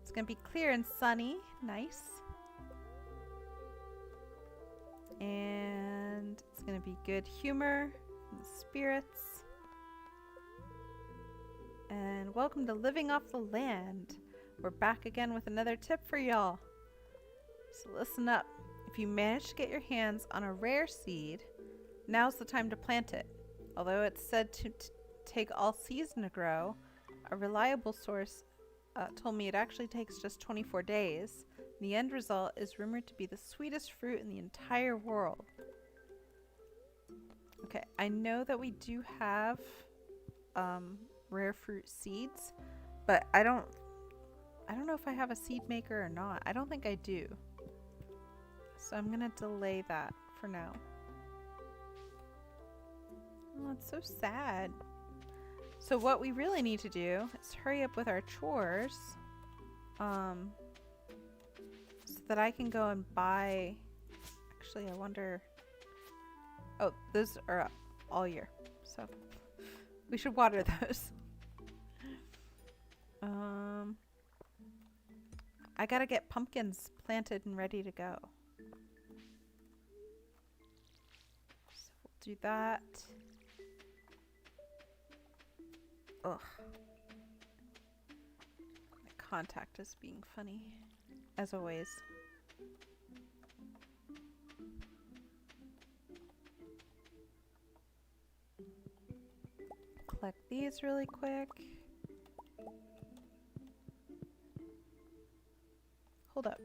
It's gonna be clear and sunny. Nice. And it's gonna be good humor and spirits. And welcome to Living Off the Land. We're back again with another tip for y'all. So listen up. If you manage to get your hands on a rare seed, now's the time to plant it. Although it's said to take all season to grow, a reliable source told me it actually takes just 24 days. The end result is rumored to be the sweetest fruit in the entire world. Okay, I know that we do have rare fruit seeds, but I don't know if I have a seed maker or not. I don't think I do. So I'm gonna delay that for now. Oh, it's so sad. So what we really need to do is hurry up with our chores, so that I can go and buy. Actually, I wonder. Oh, those are up all year, so we should water those. I gotta get pumpkins planted and ready to go. So we'll do that. Ugh. My contact is being funny, as always. Collect these really quick. Hold up.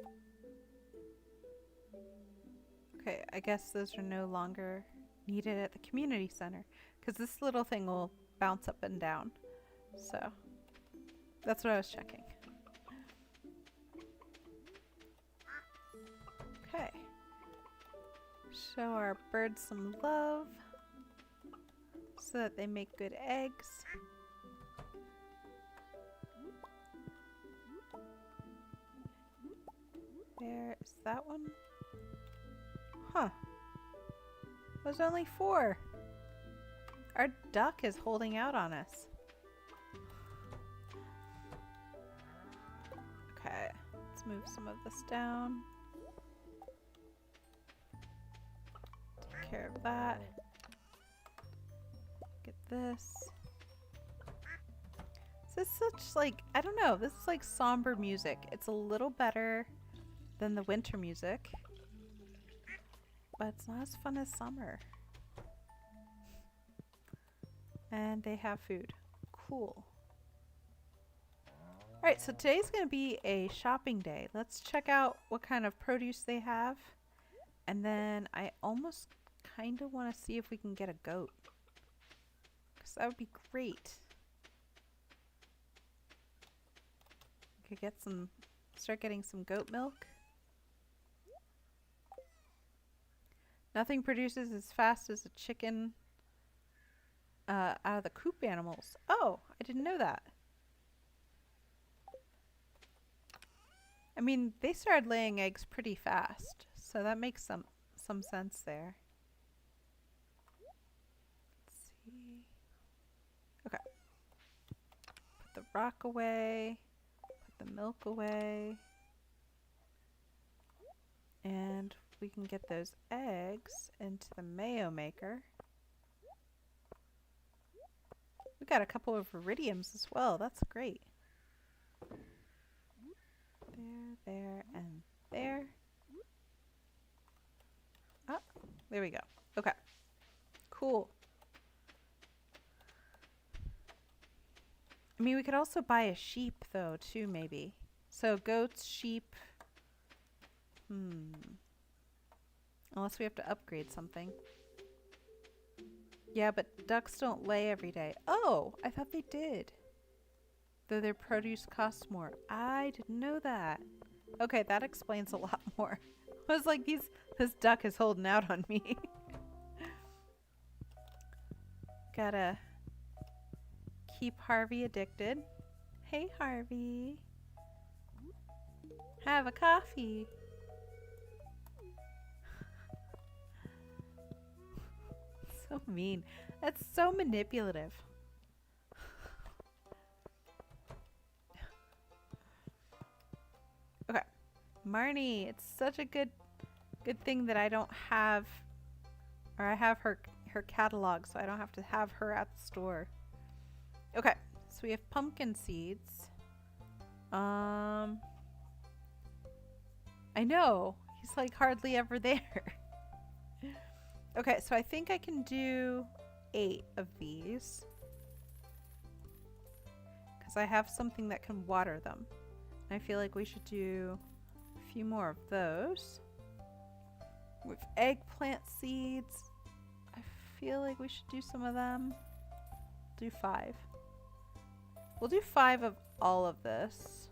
Okay, I guess those are no longer needed at the community center, because this little thing will bounce up and down. So that's what I was checking. Okay. Show our birds some love so that they make good eggs. There is that one. Huh. There's only 4. Our duck is holding out on us. Okay, let's move some of this down. Take care of that. Get this. This is such like, I don't know, this is like somber music. It's a little better than the winter music. But it's not as fun as summer. And they have food. Cool. Alright, so today's going to be a shopping day. Let's check out what kind of produce they have. And then I almost kind of want to see if we can get a goat. Because that would be great. We could get start getting some goat milk. Nothing produces as fast as a chicken out of the coop animals. Oh, I didn't know that. I mean, they started laying eggs pretty fast, so that makes some sense there. Let's see. Okay. Put the rock away. Put the milk away. And we can get those eggs into the mayo maker. We got a couple of iridiums as well. That's great. There, and there. Oh, there we go. Okay. Cool. I mean, we could also buy a sheep, though, too, maybe. So, goats, sheep. Unless we have to upgrade something. Yeah, but ducks don't lay every day. Oh, I thought they did. Though their produce costs more. I didn't know that. Okay, that explains a lot more. I was like, this duck is holding out on me. Gotta keep Harvey addicted. Hey, Harvey. Have a coffee. So mean. That's so manipulative. Okay. Marnie, it's such a good thing that I don't have, or I have her catalog, so I don't have to have her at the store. Okay. So we have pumpkin seeds. I know. He's like hardly ever there. Okay, so I think I can do 8 of these. Because I have something that can water them. And I feel like we should do a few more of those. With eggplant seeds, I feel like we should do some of them. Do 5. We'll do 5 of all of this.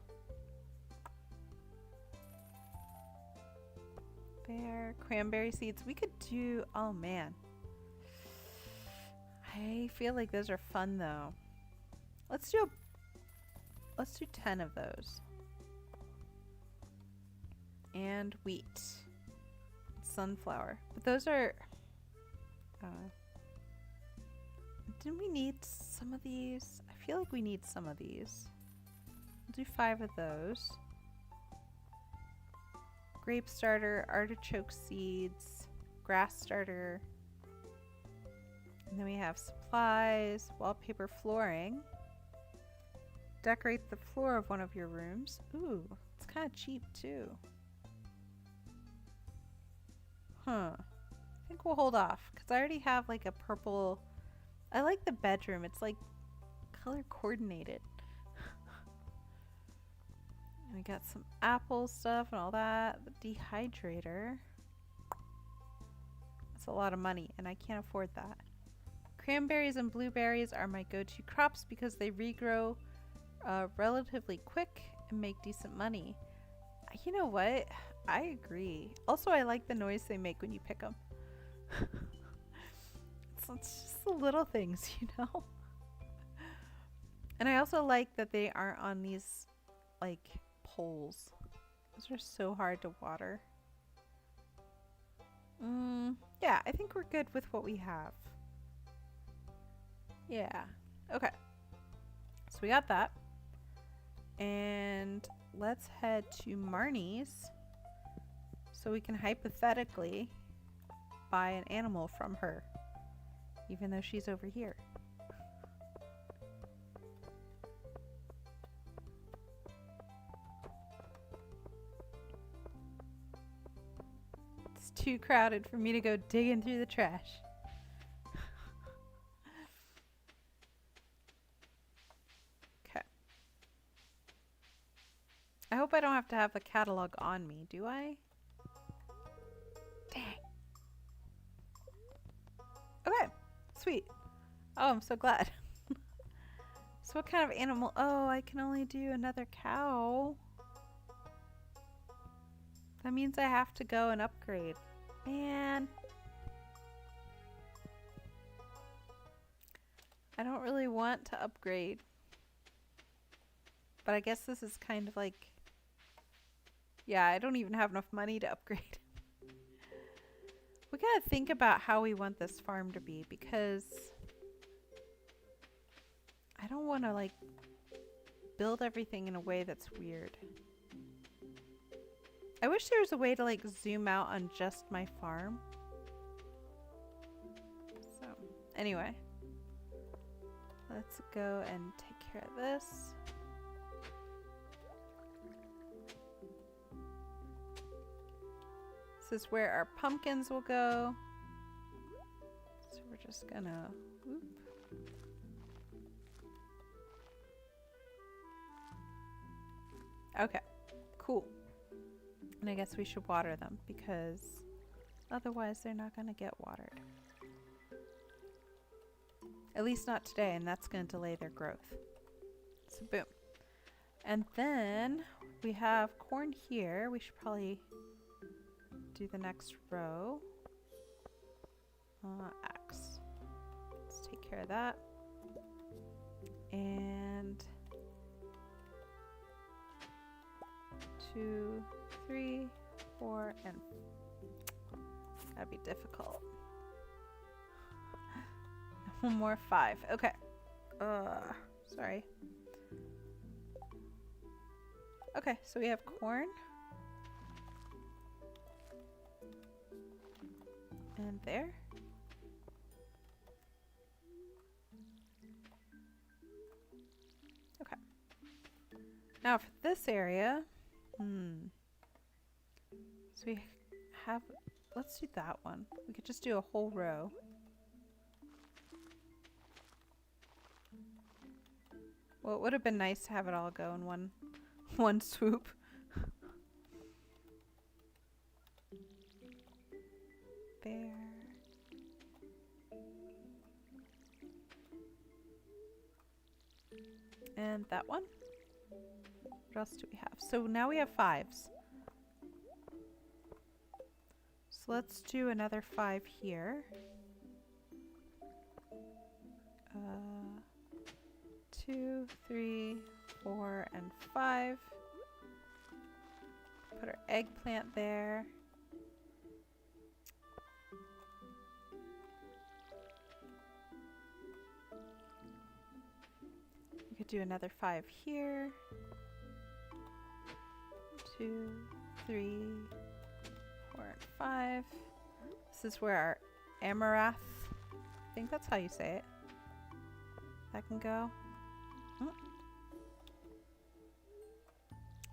There, cranberry seeds. We could do, oh man. I feel like those are fun though. Let's do 10 of those. And wheat. Sunflower. But those are, didn't we need some of these? I feel like we need some of these. We'll do 5 of those. Grape starter, artichoke seeds, grass starter. And then we have supplies, wallpaper flooring. Decorate the floor of one of your rooms. Ooh, it's kind of cheap too. Huh. I think we'll hold off because I already have like a purple. I like the bedroom. It's like color coordinated. We got some apple stuff and all that. The dehydrator. That's a lot of money and I can't afford that. Cranberries and blueberries are my go-to crops because they regrow relatively quick and make decent money. You know what? I agree. Also, I like the noise they make when you pick them. It's just the little things, you know? And I also like that they aren't on these, like, poles. Those are so hard to water. Yeah, I think we're good with what we have. Yeah. Okay. So we got that. And let's head to Marnie's so we can hypothetically buy an animal from her, even though she's over here. too crowded for me to go digging through the trash. Okay. I hope I don't have to have the catalog on me, do I? Dang. Okay, sweet. Oh, I'm so glad. So what kind of animal? Oh, I can only do another cow. That means I have to go and upgrade. Man. I don't really want to upgrade. But I guess this is kind of like... Yeah, I don't even have enough money to upgrade. We gotta think about how we want this farm to be, because I don't want to like build everything in a way that's weird. I wish there was a way to like zoom out on just my farm. So anyway, let's go and take care of this. This is where our pumpkins will go. So we're just gonna whoop. Okay, cool. And I guess we should water them because otherwise they're not gonna get watered. At least not today, and that's gonna delay their growth. So boom. And then we have corn here. We should probably do the next row. Axe. Let's take care of that. And 2, 3, 4, and that'd be difficult. One more 5. Okay. Sorry. Okay, so we have corn. And there. Okay. Now for this area, so we have, let's do that one. We could just do a whole row. Well, it would have been nice to have it all go in one swoop. There. And that one. What else do we have? So now we have 5s. So let's do another 5 here. 2, 3, 4, and 5. Put our eggplant there. We could do another 5 here. 2, 3, 4, and 5. This is where our amaranth, I think that's how you say it, that can go. Oh.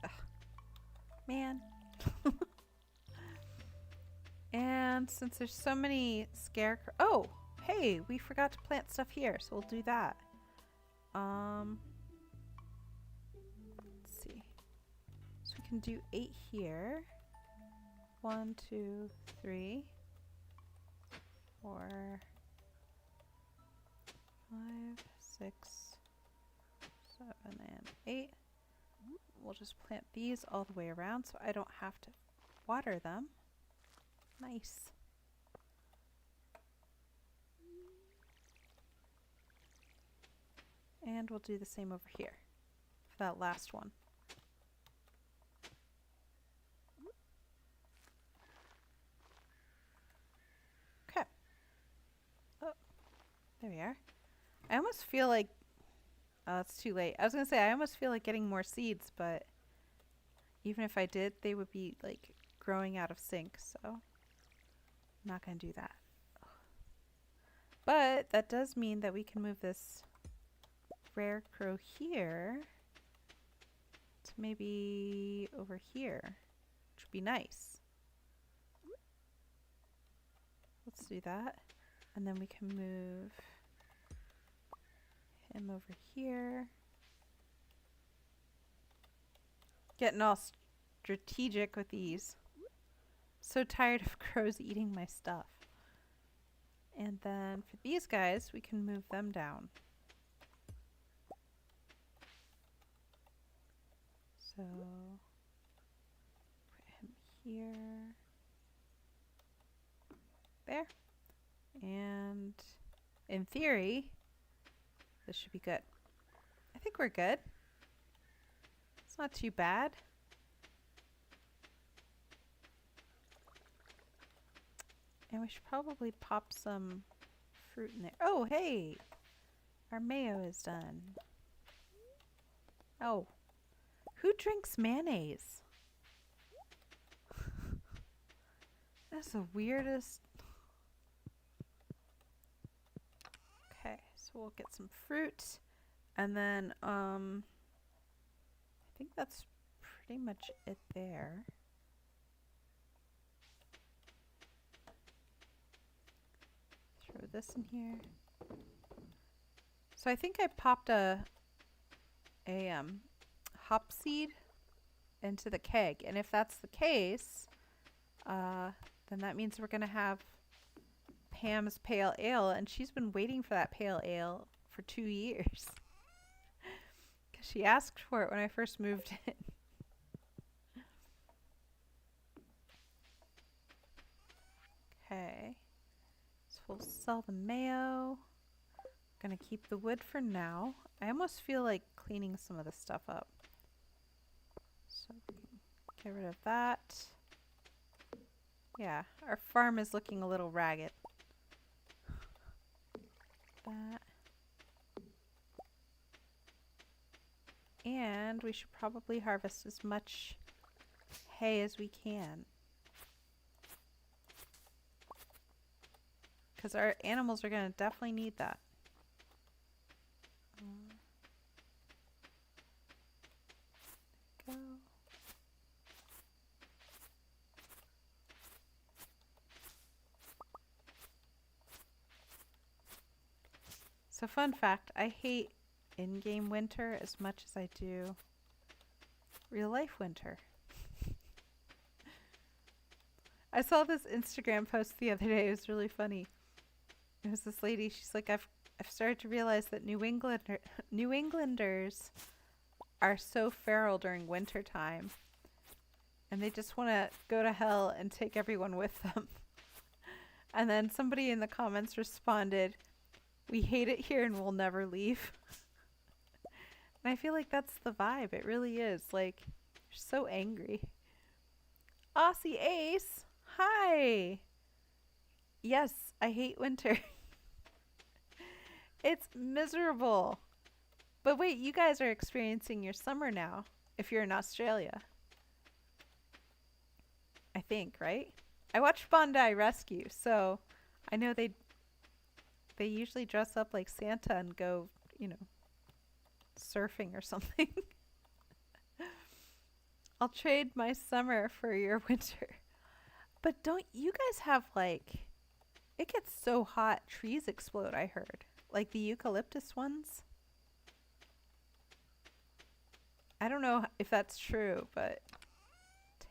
Ugh. Man. And since there's so many scarecrows, oh, hey, we forgot to plant stuff here, so we'll do that. Let's see. So we can do 8 here. 1, 2, 3, 4, 5, 6, 7, and 8. We'll just plant these all the way around so I don't have to water them. Nice. And we'll do the same over here for that last one. Okay. Oh, there we are. I almost feel like, oh, it's too late. I was gonna say, I almost feel like getting more seeds, but even if I did, they would be like growing out of sync, so I'm not gonna do that. But that does mean that we can move this rare crow here to maybe over here, which would be nice. let's do that. And then we can move him over here. Getting all strategic with these. So tired of crows eating my stuff. And then for these guys, we can move them down. So put him here. There. And in theory, this should be good. I think we're good. It's not too bad. And we should probably pop some fruit in there. Oh, hey! Our mayo is done. Oh. Who drinks mayonnaise? That's the weirdest. Okay, so we'll get some fruit. And then, I think that's pretty much it there. Throw this in here. So I think I popped a hop seed into the keg, and if that's the case, then that means we're gonna have Pam's pale ale, and she's been waiting for that pale ale for 2 years because she asked for it when I first moved in. Okay, so we'll sell the mayo. Gonna keep the wood for now. I almost feel like cleaning some of this stuff up. So get rid of that. Yeah, our farm is looking a little ragged. That. And we should probably harvest as much hay as we can. Because our animals are going to definitely need that. Go. So fun fact, I hate in-game winter as much as I do real-life winter. I saw this Instagram post the other day. It was really funny. It was this lady. She's like, I've started to realize that New Englanders are so feral during winter time, and they just want to go to hell and take everyone with them. And then somebody in the comments responded, "We hate it here and we'll never leave." And I feel like that's the vibe. It really is. Like, you're so angry. Aussie Ace, hi. Yes, I hate winter. It's miserable. But wait, you guys are experiencing your summer now, if you're in Australia. I think, right? I watched Bondi Rescue, so I know they usually dress up like Santa and go, you know, surfing or something. I'll trade my summer for your winter. But don't you guys have, like, it gets so hot trees explode, I heard. Like the eucalyptus ones. I don't know if that's true, but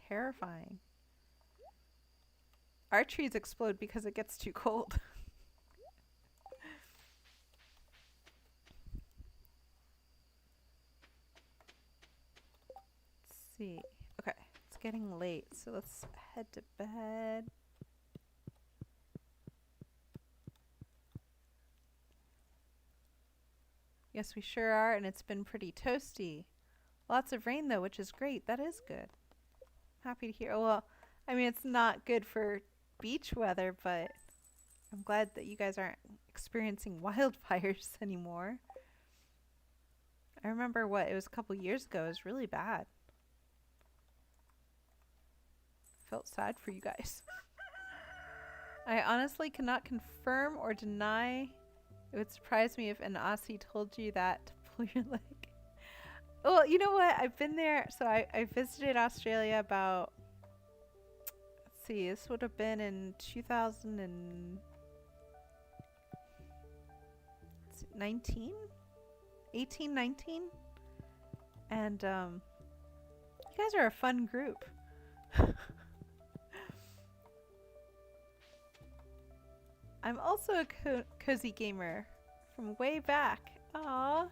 terrifying. Our trees explode because it gets too cold. Let's see. Okay, it's getting late, so let's head to bed. Yes, we sure are, and it's been pretty toasty. Lots of rain, though, which is great. That is good. Happy to hear. Well, I mean, it's not good for beach weather, but I'm glad that you guys aren't experiencing wildfires anymore. I remember it was a couple years ago. It was really bad. Felt sad for you guys. I honestly cannot confirm or deny. It would surprise me if an Aussie told you that to pull your leg. Well, you know what? I've been there. So I visited Australia about, let's see, this would have been in 2019? 18, 19? And you guys are a fun group. I'm also a cozy gamer from way back. Aww.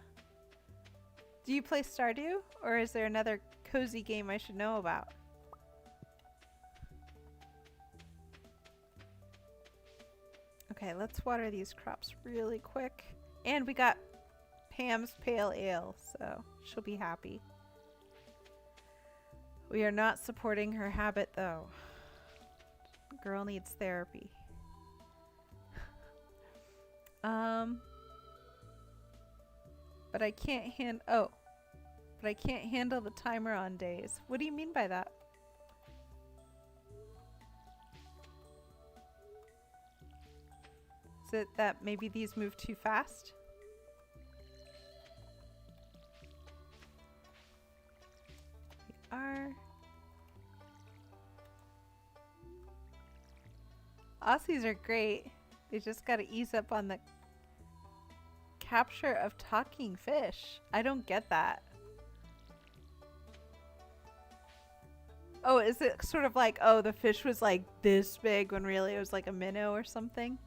Do you play Stardew? Or is there another cozy game I should know about? Okay, let's water these crops really quick. And we got Pam's Pale Ale, so she'll be happy. We are not supporting her habit, though. Girl needs therapy. But I can't but I can't handle the timer on days. What do you mean by that? Is it that maybe these move too fast? We are. Aussies are great. They just gotta ease up on the capture of talking fish. I don't get that. Oh, is it sort of like, oh, the fish was like this big when really it was like a minnow or something?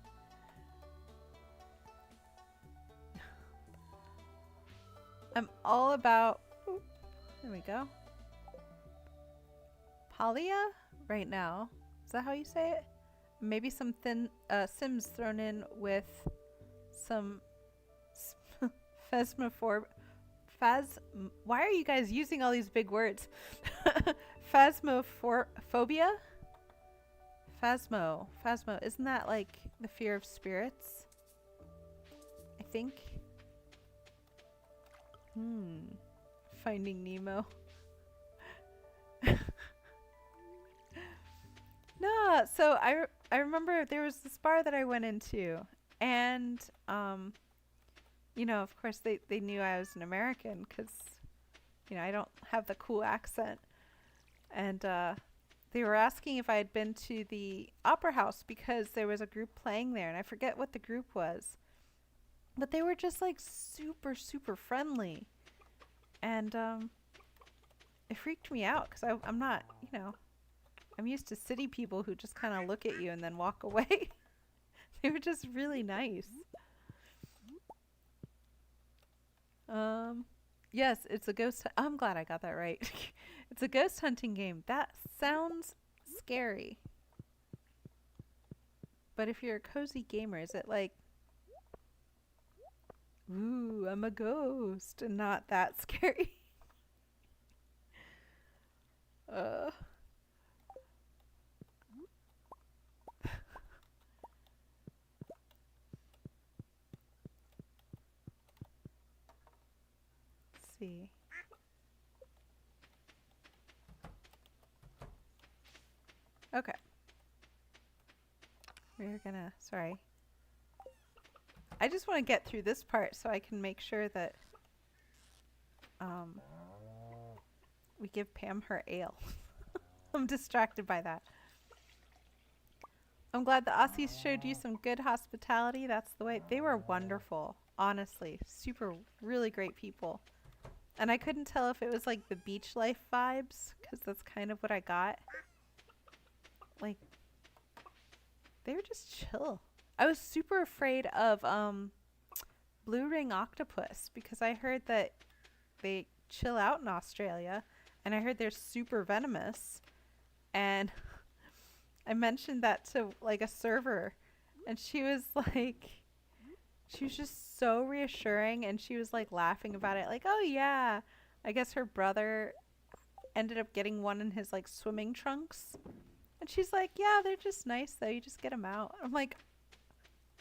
I'm all about, ooh, there we go. Palia right now. Is that how you say it? Maybe some thin Sims thrown in with some why are you guys using all these big words? Phasmophobia? Phasmo. Isn't that like the fear of spirits? I think. Finding Nemo. No, so I remember there was this bar that I went into, and you know, of course they knew I was an American because, you know, I don't have the cool accent, and they were asking if I had been to the opera house because there was a group playing there, and I forget what the group was, but they were just like super friendly, and it freaked me out because I'm not, you know, I'm used to city people who just kind of look at you and then walk away. They were just really nice. Yes, it's a ghost. I'm glad I got that right. It's a ghost hunting game. That sounds scary. But if you're a cozy gamer, is it like, ooh, I'm a ghost, and not that scary? See. Okay. We're gonna, sorry. I just want to get through this part so I can make sure that we give Pam her ale. I'm distracted by that. I'm glad the Aussies showed you some good hospitality. That's the way. They were wonderful. Honestly. Really great people. And I couldn't tell if it was like the beach life vibes, because that's kind of what I got. Like, they were just chill. I was super afraid of blue ring octopus, because I heard that they chill out in Australia, and I heard they're super venomous. And I mentioned that to like a server, and she was like, she was just so reassuring, and she was like laughing about it, like, oh yeah, I guess her brother ended up getting one in his like swimming trunks, and she's like, yeah, they're just nice though, you just get them out. I'm like,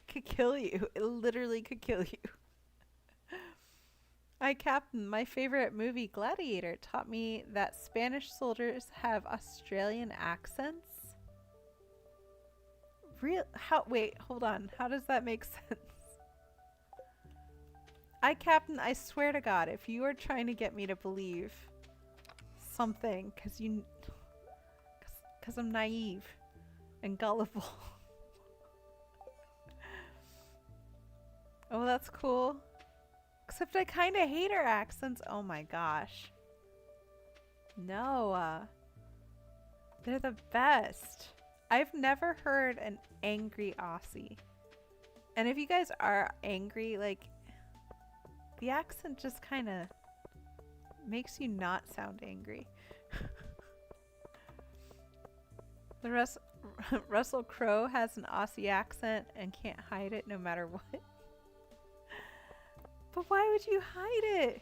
could kill you. It literally could kill you. Captain, my favorite movie Gladiator taught me that Spanish soldiers have Australian accents. Wait, hold on, how does that make sense? Captain, I swear to God, if you are trying to get me to believe something, because I'm naive, and gullible. Oh, that's cool. Except I kind of hate her accents. Oh my gosh. No. They're the best. I've never heard an angry Aussie. And if you guys are angry, like, the accent just kind of makes you not sound angry. Russell Crowe has an Aussie accent and can't hide it no matter what. But why would you hide it?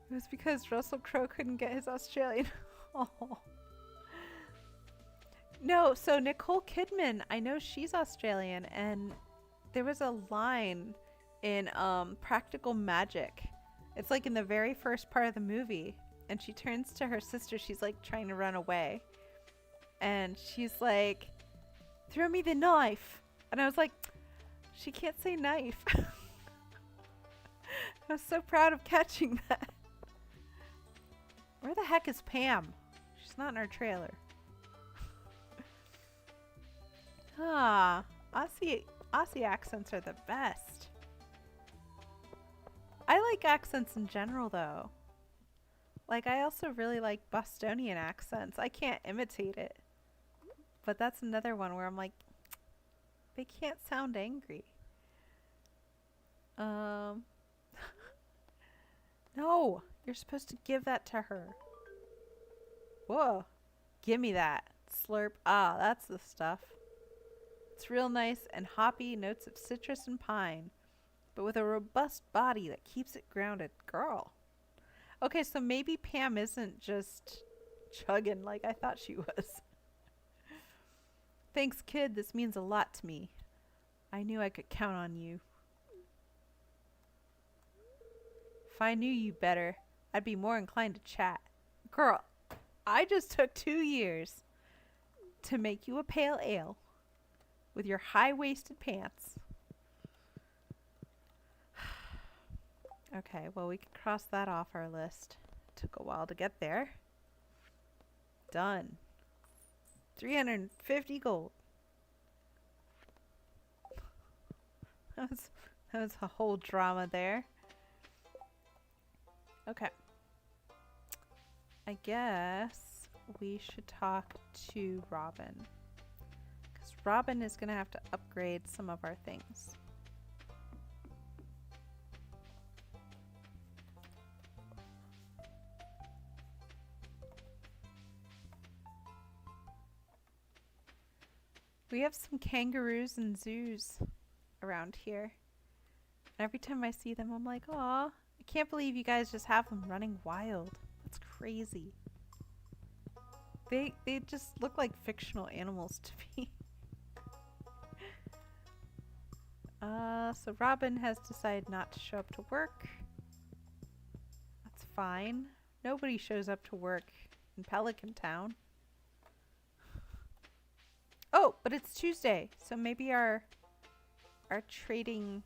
It was because Russell Crowe couldn't get his Australian. Oh. No, so Nicole Kidman, I know she's Australian, and there was a line in Practical Magic. It's like in the very first part of the movie, and she turns to her sister. She's like trying to run away, and she's like, "Throw me the knife." And I was like, she can't say knife. I was so proud of catching that. Where the heck is Pam? She's not in our trailer. Ah, Aussie accents are the best. I like accents in general though. Like, I also really like Bostonian accents. I can't imitate it. But that's another one where I'm like, they can't sound angry. No, you're supposed to give that to her. Whoa, give me that. Slurp. Ah, that's the stuff. It's real nice and hoppy, notes of citrus and pine, but with a robust body that keeps it grounded. Girl. Okay, so maybe Pam isn't just chugging like I thought she was. Thanks, kid. This means a lot to me. I knew I could count on you. If I knew you better, I'd be more inclined to chat. Girl, I just took 2 years to make you a pale ale with your high-waisted pants. Okay, well, we can cross that off our list. Took a while to get there. Done. 350 gold. That was a whole drama there. Okay. I guess we should talk to Robin. Because Robin is going to have to upgrade some of our things. We have some kangaroos and zoos around here. And every time I see them, I'm like, aw, I can't believe you guys just have them running wild. That's crazy. They just look like fictional animals to me. So Robin has decided not to show up to work. That's fine. Nobody shows up to work in Pelican Town. Oh, but it's Tuesday, so maybe our trading...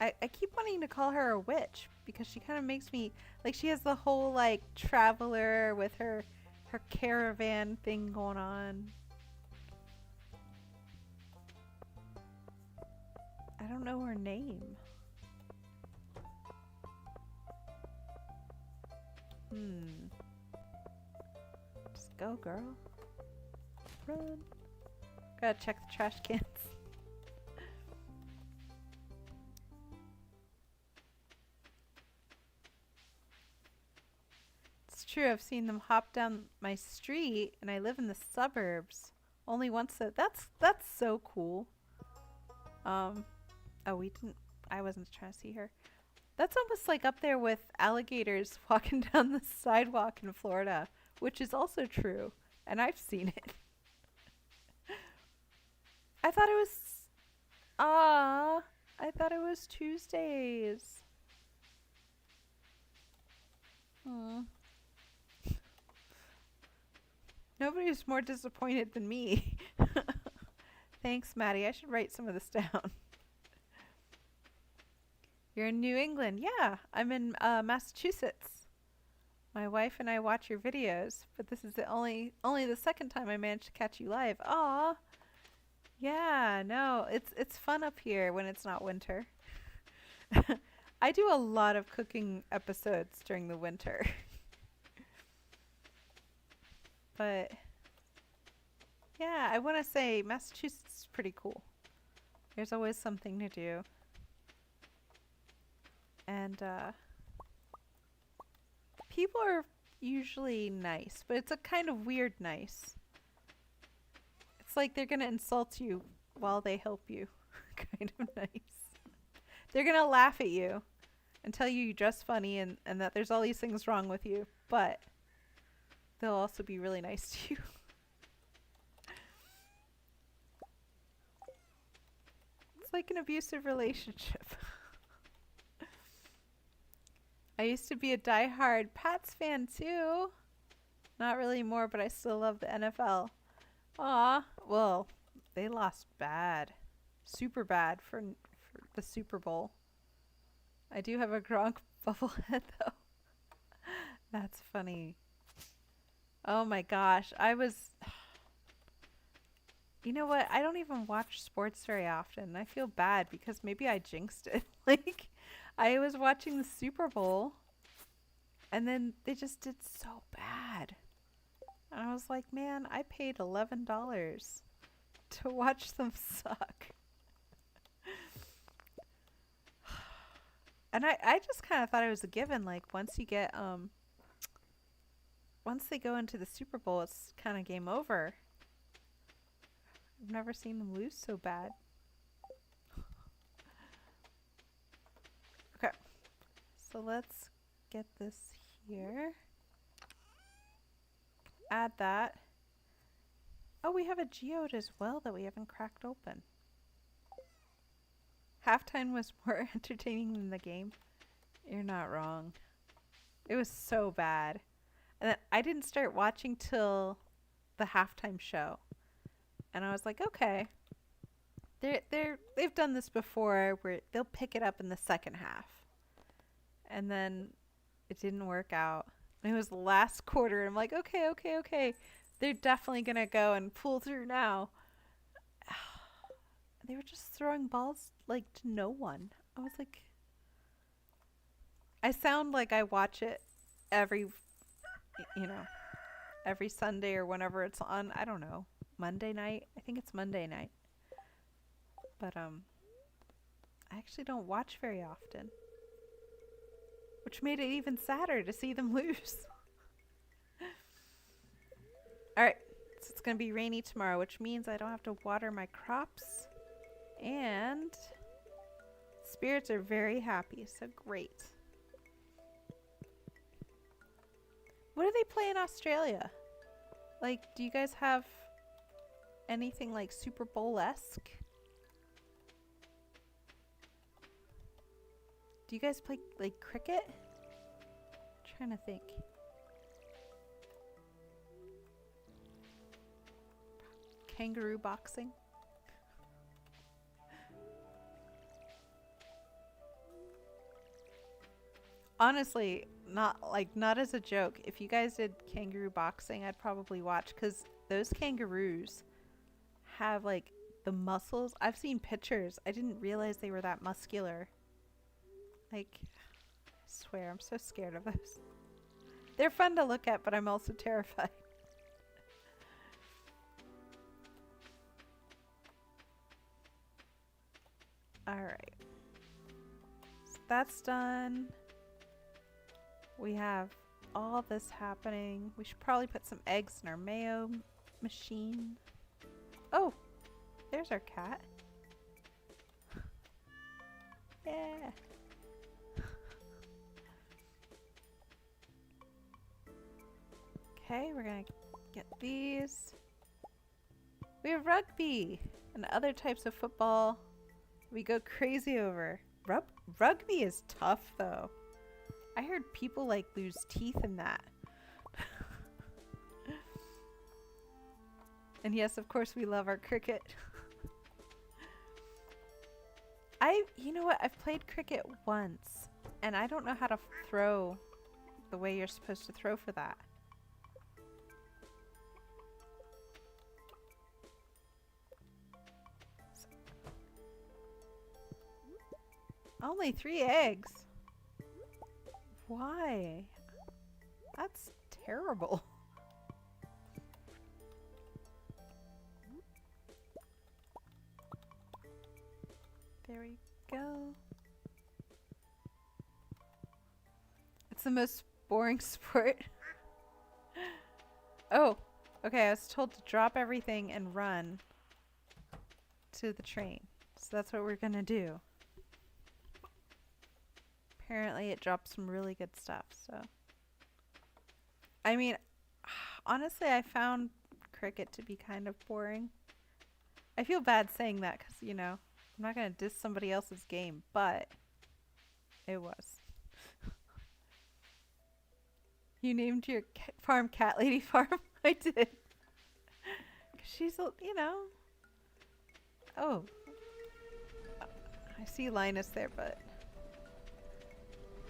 I keep wanting to call her a witch because she kind of makes me... Like, she has the whole, like, traveler with her caravan thing going on. I don't know her name. Just go, girl. Run. Gotta check the trash cans. It's true, I've seen them hop down my street, and I live in the suburbs. Only once that's so cool. Oh, we didn't... I wasn't trying to see her. That's almost like up there with alligators walking down the sidewalk in Florida, which is also true, and I've seen it. I thought it was Tuesdays. Nobody's more disappointed than me. Thanks, Maddie. I should write some of this down. You're in New England. Yeah, I'm in Massachusetts. My wife and I watch your videos, but this is the only the second time I managed to catch you live. Aw. Yeah, no, it's fun up here when it's not winter. I do a lot of cooking episodes during the winter. But yeah, I want to say Massachusetts is pretty cool. There's always something to do. And people are usually nice, but it's a kind of weird nice. It's like they're going to insult you while they help you. Kind of nice. They're going to laugh at you and tell you dress funny and that there's all these things wrong with you, but they'll also be really nice to you. It's like an abusive relationship. I used to be a die-hard Pats fan too. Not really more, but I still love the NFL. Aw, well, they lost bad. Super bad for the Super Bowl. I do have a Gronk bobblehead though. That's funny. Oh my gosh, I was... You know what? I don't even watch sports very often. I feel bad because maybe I jinxed it. Like, I was watching the Super Bowl and then they just did so bad. And I was like, man, I paid $11 to watch them suck. And I just kind of thought it was a given. Like, once you get, once they go into the Super Bowl, it's kind of game over. I've never seen them lose so bad. Okay. So let's get this here. Add that. Oh, we have a geode as well that we haven't cracked open. Halftime was more entertaining than the game. You're not wrong. It was so bad. And then I didn't start watching till the halftime show. And I was like, okay. They've done this before where they'll pick it up in the second half. And then it didn't work out. And it was the last quarter. And I'm like, okay. They're definitely going to go and pull through now. They were just throwing balls like to no one. I was like, I sound like I watch it every, every Sunday or whenever it's on. I don't know. Monday night. I think it's Monday night. But I actually don't watch very often. Which made it even sadder to see them lose. Alright, so it's going to be rainy tomorrow, which means I don't have to water my crops. And spirits are very happy, so great. What do they play in Australia? Like, do you guys have anything like Super Bowl-esque? Do you guys play like cricket? I'm trying to think. Kangaroo boxing? Honestly, not as a joke. If you guys did kangaroo boxing, I'd probably watch because those kangaroos have like the muscles. I've seen pictures. I didn't realize they were that muscular. Like, I swear, I'm so scared of those. They're fun to look at, but I'm also terrified. Alright. So that's done. We have all this happening. We should probably put some eggs in our mayo machine. Oh, there's our cat. Yeah. Okay, we're gonna get these. We have rugby and other types of football we go crazy over. Rugby is tough though. I heard people like lose teeth in that. And yes, of course we love our cricket. You know what? I've played cricket once and I don't know how to throw the way you're supposed to throw for that. Only 3 eggs. Why? That's terrible. There we go. It's the most boring sport. Oh, okay. I was told to drop everything and run to the train. So that's what we're gonna do. Apparently it dropped some really good stuff, so. I mean, honestly, I found cricket to be kind of boring. I feel bad saying that because, you know, I'm not going to diss somebody else's game, but it was. You named your farm Cat Lady Farm? I did. 'Cause she's, you know. Oh. I see Linus there, but.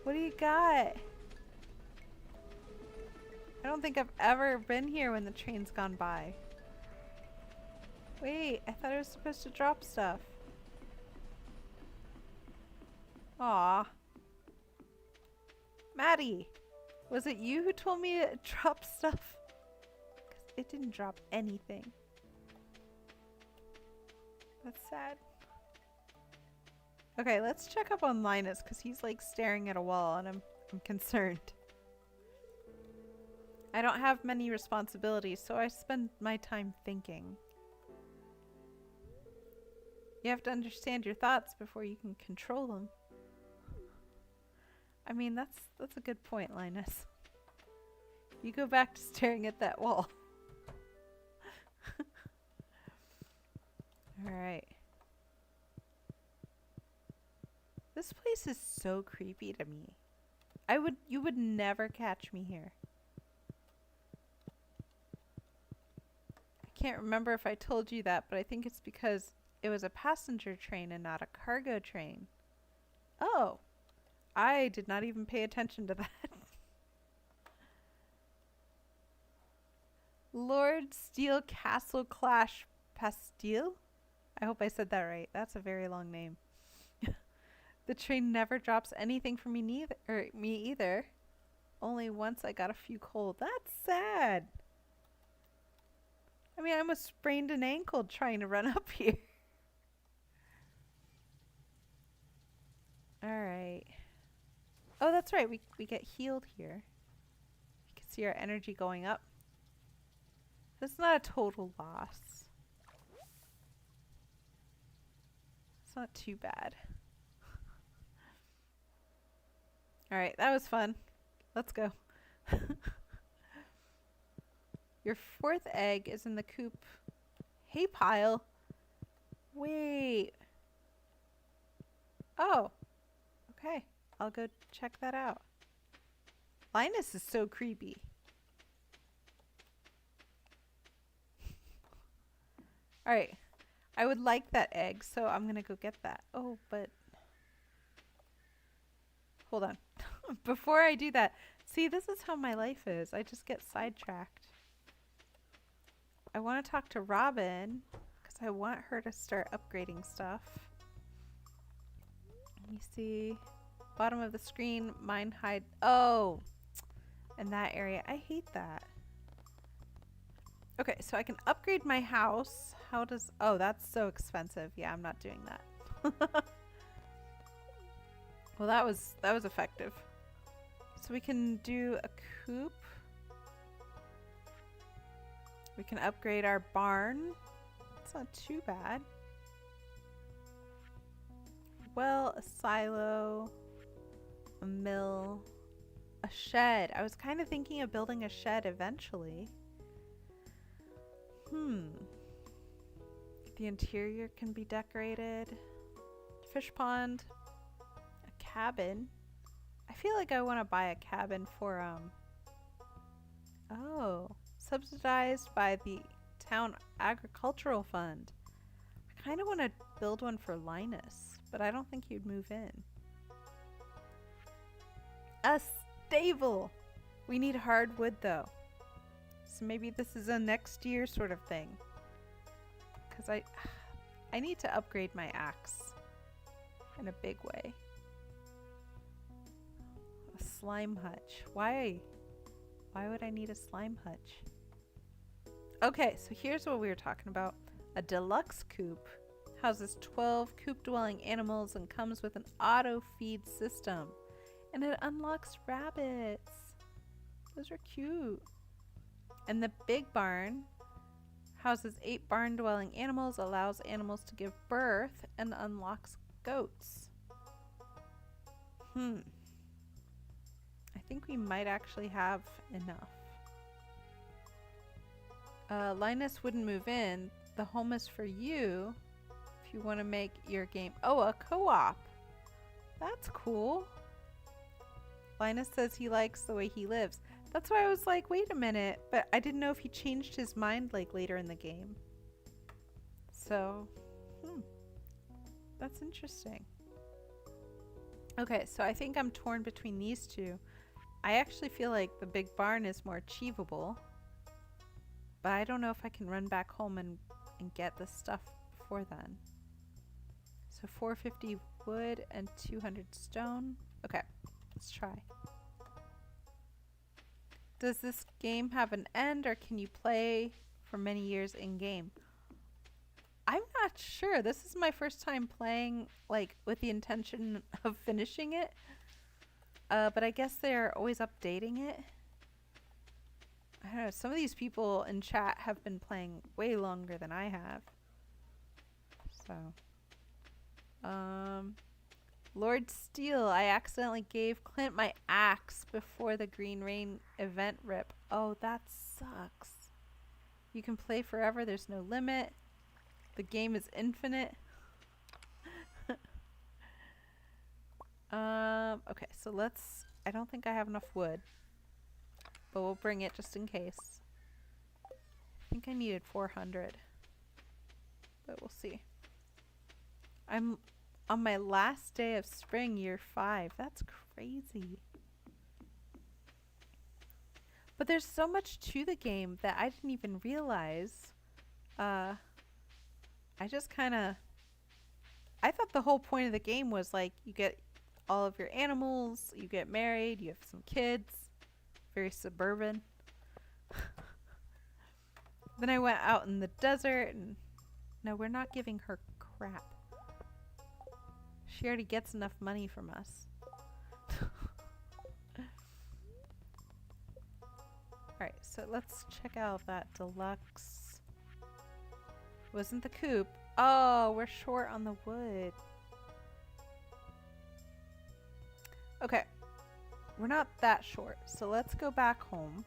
What do you got? I don't think I've ever been here when the train's gone by. Wait, I thought I was supposed to drop stuff. Aw. Maddie, was it you who told me to drop stuff? 'Cause it didn't drop anything. That's sad. Okay, let's check up on Linus because he's like staring at a wall and I'm concerned. I don't have many responsibilities, so I spend my time thinking. You have to understand your thoughts before you can control them. I mean, that's a good point, Linus. You go back to staring at that wall. Alright. This place is so creepy to me. You would never catch me here. I can't remember if I told you that, but I think it's because it was a passenger train and not a cargo train. Oh, I did not even pay attention to that. Lord Steel Castle Clash Pastille? I hope I said that right. That's a very long name. The train never drops anything for me either. Only once I got a few coal. That's sad. I mean, I almost sprained an ankle trying to run up here. Alright. Oh, that's right. We get healed here. You can see our energy going up. That's not a total loss. It's not too bad. Alright, that was fun. Let's go. Your 4th egg is in the coop. Hay pile. Wait. Oh. Okay. I'll go check that out. Linus is so creepy. Alright. I would like that egg, so I'm gonna go get that. Oh, but... Hold on. Before I do that, see, this is how my life is. I just get sidetracked. I want to talk to Robin because I want her to start upgrading stuff. Let me see. Bottom of the screen, mine hide. Oh, in that area. I hate that. Okay, so I can upgrade my house. How does... Oh, that's so expensive. Yeah, I'm not doing that. Well, that was effective. So we can do a coop. We can upgrade our barn. It's not too bad. Well, a silo, a mill, a shed. I was kind of thinking of building a shed eventually. The interior can be decorated. Fish pond. A cabin. I feel like I want to buy a cabin for, oh, subsidized by the town agricultural fund. I kind of want to build one for Linus, but I don't think he'd move in. A stable! We need hardwood though. So maybe this is a next year sort of thing. Because I need to upgrade my axe in a big way. A slime hutch. Why? Why would I need a slime hutch? Okay, so here's what we were talking about. A deluxe coop houses 12 coop-dwelling animals and comes with an auto-feed system. And it unlocks rabbits. Those are cute. And the big barn houses 8 barn-dwelling animals, allows animals to give birth, and unlocks goats. I think we might actually have enough. Linus wouldn't move in. The home is for you if you want to make your game. Oh, a co-op. That's cool. Linus says he likes the way he lives. That's why I was like, wait a minute. But I didn't know if he changed his mind like later in the game. So, that's interesting. Okay, so I think I'm torn between these two. I actually feel like the big barn is more achievable. But I don't know if I can run back home and get this stuff before then. So 450 wood and 200 stone. Okay, let's try. Does this game have an end, or can you play for many years in game? I'm not sure. This is my first time playing like with the intention of finishing it. But I guess they're always updating it. I don't know. Some of these people in chat have been playing way longer than I have. So, Lord Steele, I accidentally gave Clint my axe before the Green Rain event rip. Oh, that sucks. You can play forever. There's no limit. The game is infinite. Okay, so let's... I don't think I have enough wood. But we'll bring it just in case. I think I needed 400. But we'll see. I'm on my last day of spring, year 5. That's crazy. But there's so much to the game that I didn't even realize. I just kind of... I thought the whole point of the game was like you get all of your animals, you get married, you have some kids. Very suburban. Then I went out in the desert and... No, we're not giving her crap. She already gets enough money from us. Alright, so let's check out that deluxe. Wasn't the coop. Oh, we're short on the wood. Okay. We're not that short, so let's go back home.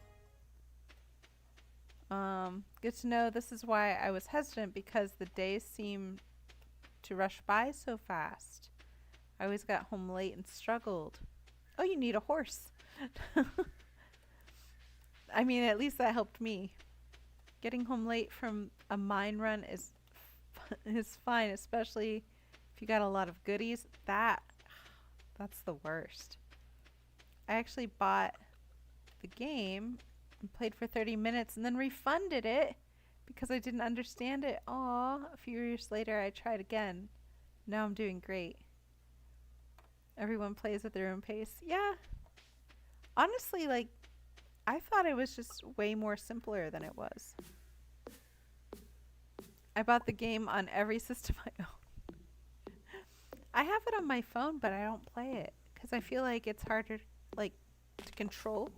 Good to know. This is why I was hesitant, because the days seem to rush by so fast. I always got home late and struggled. Oh, you need a horse. I mean, at least that helped me. Getting home late from a mine run is fine, especially if you got a lot of goodies. That's the worst. I actually bought the game and played for 30 minutes and then refunded it because I didn't understand it. Aw, a few years later I tried again. Now I'm doing great. Everyone plays at their own pace. Yeah. Honestly, like, I thought it was just way more simpler than it was. I bought the game on every system I own. I have it on my phone, but I don't play it because I feel like it's harder like to control,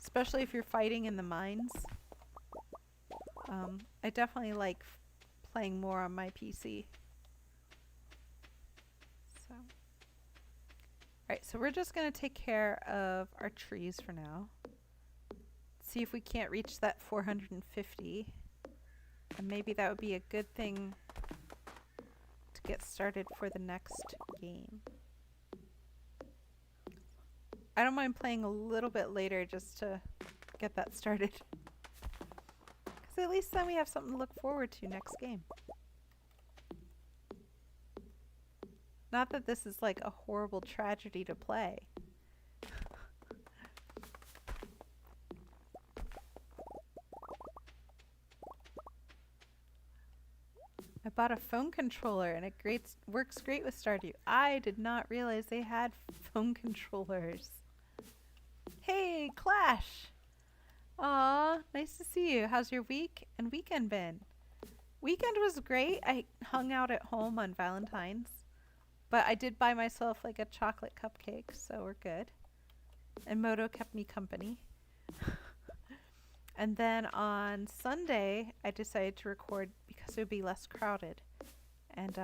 especially if you're fighting in the mines. I definitely like playing more on my PC. So, alright, so we're just gonna take care of our trees for now. See if we can't reach that 450, and maybe that would be a good thing to get started for the next game. I don't mind playing a little bit later just to get that started. Because at least then we have something to look forward to next game. Not that this is like a horrible tragedy to play. bought a phone controller and works great with Stardew. I did not realize they had phone controllers. Hey, Clash! Aw, nice to see you. How's your week and weekend been? Weekend was great. I hung out at home on Valentine's. But I did buy myself like a chocolate cupcake, so we're good. And Moto kept me company. And then on Sunday, I decided to record because it would be less crowded. And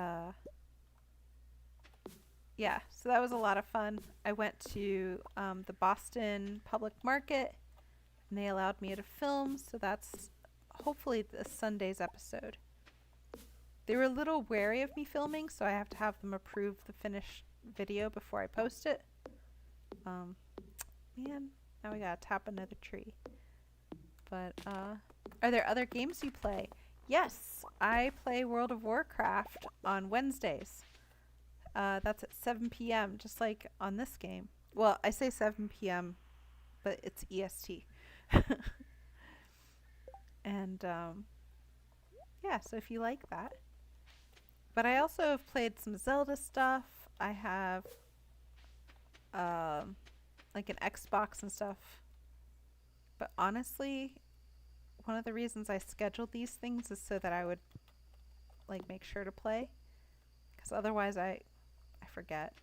yeah, so that was a lot of fun. I went to the Boston Public Market, and they allowed me to film, so that's hopefully this Sunday's episode. They were a little wary of me filming, so I have to have them approve the finished video before I post it. Man, now we gotta tap another tree. But, are there other games you play? Yes, I play World of Warcraft on Wednesdays. That's at 7 p.m., just like on this game. Well, I say 7 p.m., but it's EST. And, yeah, so if you like that. But I also have played some Zelda stuff. I have, like an Xbox and stuff. But honestly, one of the reasons I scheduled these things is so that I would, like, make sure to play. Because otherwise I forget.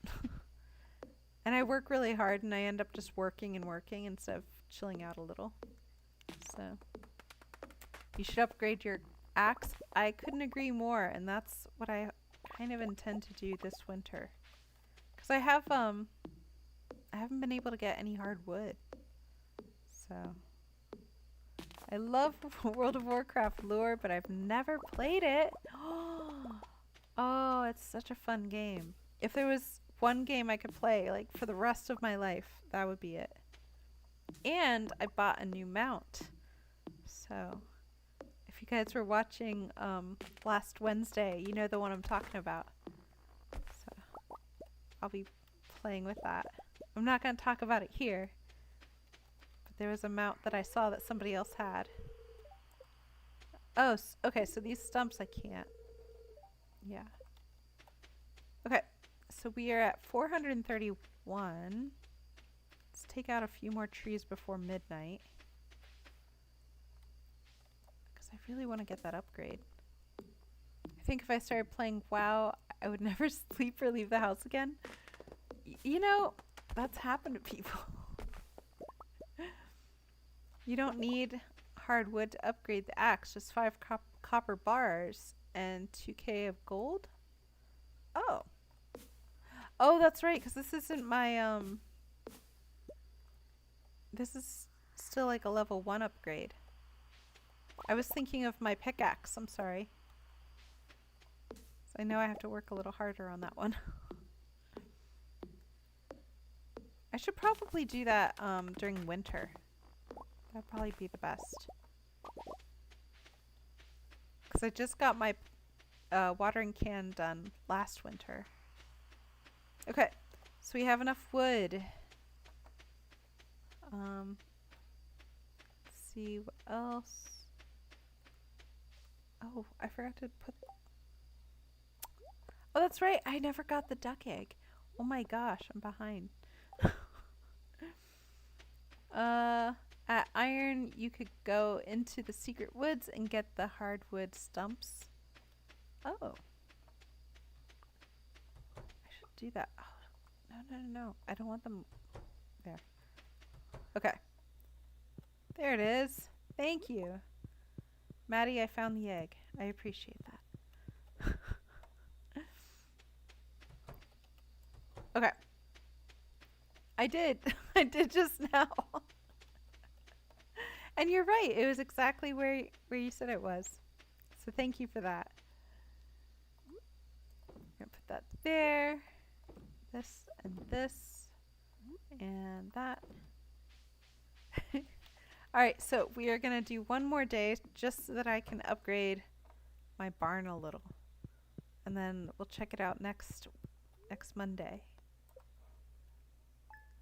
And I work really hard and I end up just working and working instead of chilling out a little. So, you should upgrade your axe. I couldn't agree more, and that's what I kind of intend to do this winter. Because I haven't been able to get any hard wood. So, I love World of Warcraft lore, but I've never played it. Oh, it's such a fun game. If there was one game I could play, like, for the rest of my life, that would be it. And I bought a new mount. So, if you guys were watching last Wednesday, you know the one I'm talking about. So, I'll be playing with that. I'm not going to talk about it here. But there was a mount that I saw that somebody else had. Oh, okay, so these stumps I can't. Yeah. Okay, so we are at 431. Let's take out a few more trees before midnight. Because I really want to get that upgrade. I think if I started playing WoW, I would never sleep or leave the house again. You know, that's happened to people. You don't need hardwood to upgrade the axe, just 5 copper bars and 2k of gold. Oh. Oh, that's right, because this isn't my, this is still like a level 1 upgrade. I was thinking of my pickaxe, I'm sorry. So I know I have to work a little harder on that one. I should probably do that during winter. That'd probably be the best. Because I just got my watering can done last winter. Okay, so we have enough wood. Let's see what else. Oh, I forgot to put... Oh, that's right. I never got the duck egg. Oh my gosh, I'm behind. At iron, you could go into the secret woods and get the hardwood stumps. Oh. I should do that. Oh, no. I don't want them there. Okay. There it is. Thank you. Maddie, I found the egg. I appreciate that. Okay. I did. I did just now. And you're right. It was exactly where you said it was. So thank you for that. I'm going to put that there. This and this. And that. Alright, so we are going to do one more day just so that I can upgrade my barn a little. And then we'll check it out next Monday.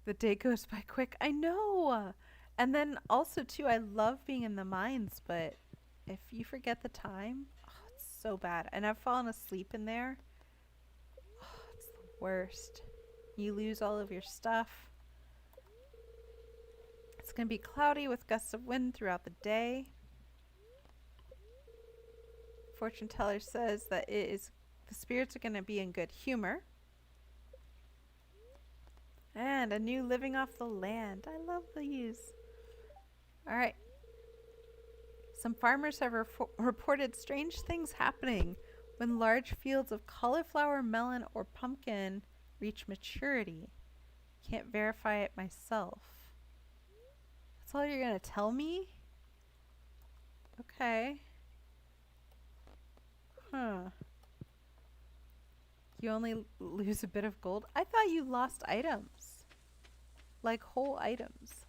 The day goes by quick. I know! And then also, too, I love being in the mines, but if you forget the time, oh, it's so bad. And I've fallen asleep in there. Oh, it's the worst. You lose all of your stuff. It's going to be cloudy with gusts of wind throughout the day. Fortune teller says that the spirits are going to be in good humor. And a new living off the land. I love these. Alright. Some farmers have reported strange things happening when large fields of cauliflower, melon, or pumpkin reach maturity. Can't verify it myself. That's all you're going to tell me? Okay. Huh. You only lose a bit of gold? I thought you lost items. Like whole items.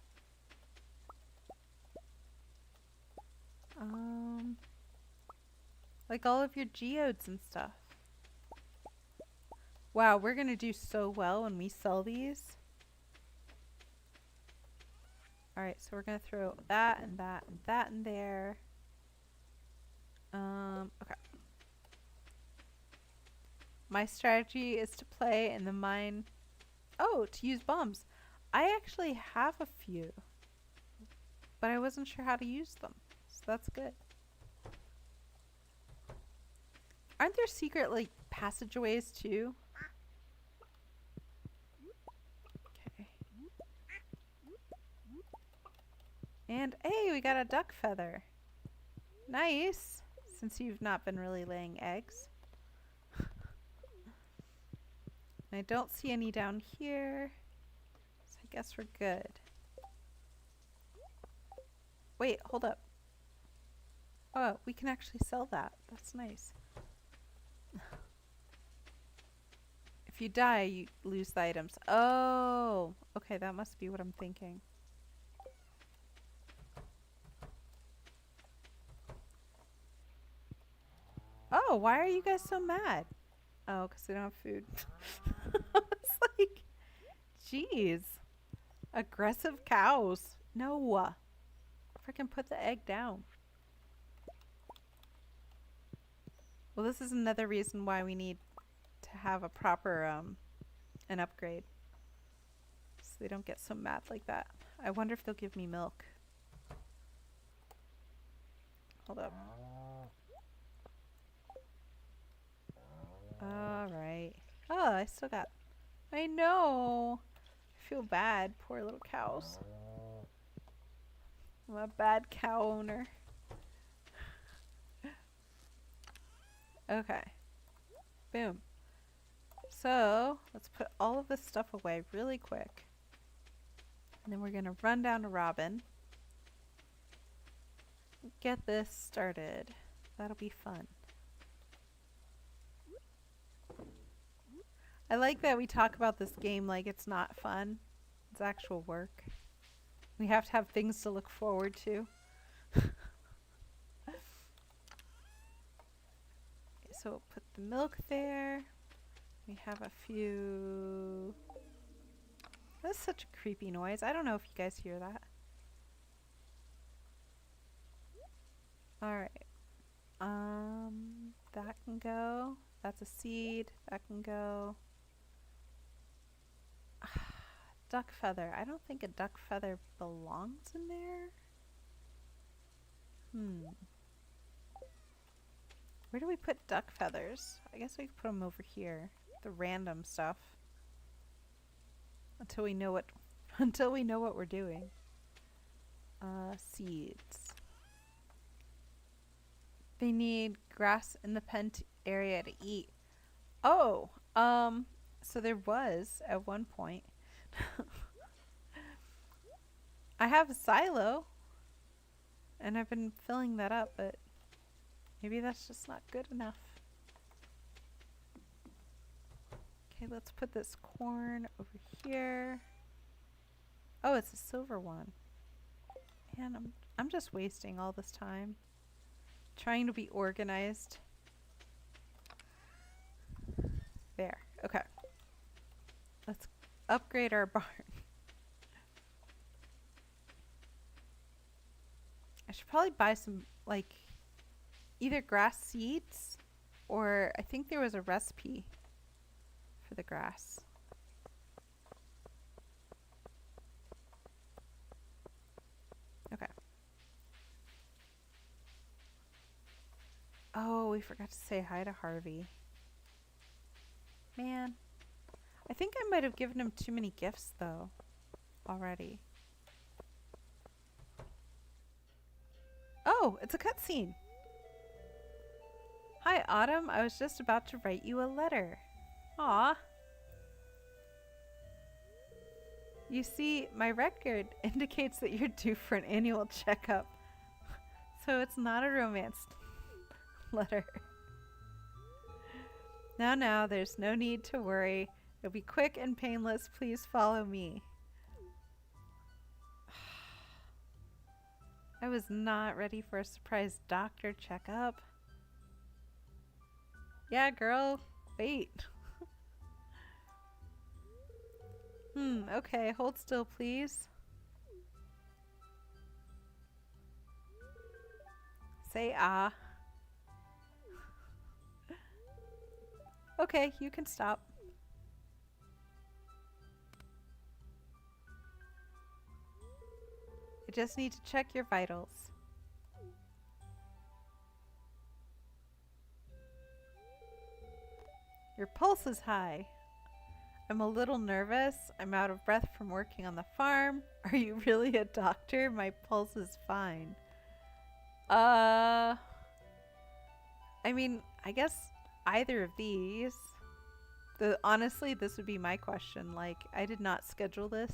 Like all of your geodes and stuff. Wow, we're gonna do so well when we sell these. Alright, so we're gonna throw that and that and that in there. Okay. My strategy is to play in the mine. Oh, to use bombs. I actually have a few, but I wasn't sure how to use them, so that's good. Aren't there secret, like, passageways too? Okay. And, hey, we got a duck feather. Nice, since you've not been really laying eggs. I don't see any down here, so I guess we're good. Wait, hold up. Oh, we can actually sell that. That's nice. If you die, you lose the items. Oh, okay, that must be what I'm thinking. Oh, why are you guys so mad? Oh, because they don't have food. It's like, jeez. Aggressive cows. No. Freaking put the egg down. Well, this is another reason why we need to have a proper, an upgrade. So they don't get so mad like that. I wonder if they'll give me milk. Hold up. Alright. Oh, I still got... I know. I feel bad. Poor little cows. I'm a bad cow owner. Okay. Boom. So, let's put all of this stuff away really quick. And then we're going to run down to Robin. Get this started. That'll be fun. I like that we talk about this game like it's not fun. It's actual work. We have to have things to look forward to. So we'll put the milk there. We have a few... That's such a creepy noise. I don't know if you guys hear that. Alright. That can go. That's a seed. That can go. Duck feather. I don't think a duck feather belongs in there. Where do we put duck feathers? I guess we could put them over here. The random stuff. Until we know what we're doing. Seeds. They need grass in the pent area to eat. Oh, so there was at one point. I have a silo and I've been filling that up, but maybe that's just not good enough. Okay, let's put this corn over here. Oh, it's a silver one. And I'm just wasting all this time trying to be organized. There. Okay. Let's upgrade our barn. I should probably buy some, like, either grass seeds Or I think there was a recipe for the grass. Okay. Oh, we forgot to say hi to Harvey. Man. I think I might have given him too many gifts, though, already. Oh, it's a cutscene. Hi, Autumn. I was just about to write you a letter. Aw. You see, my record indicates that you're due for an annual checkup. So it's not a romance letter. Now, there's no need to worry. It'll be quick and painless. Please follow me. I was not ready for a surprise doctor checkup. Yeah, girl. Wait. Okay. Hold still, please. Say ah. Okay, you can stop. I just need to check your vitals. Your pulse is high. I'm a little nervous. I'm out of breath from working on the farm. Are you really a doctor? My pulse is fine. I mean, I guess either of these. Honestly, this would be my question. Like, I did not schedule this.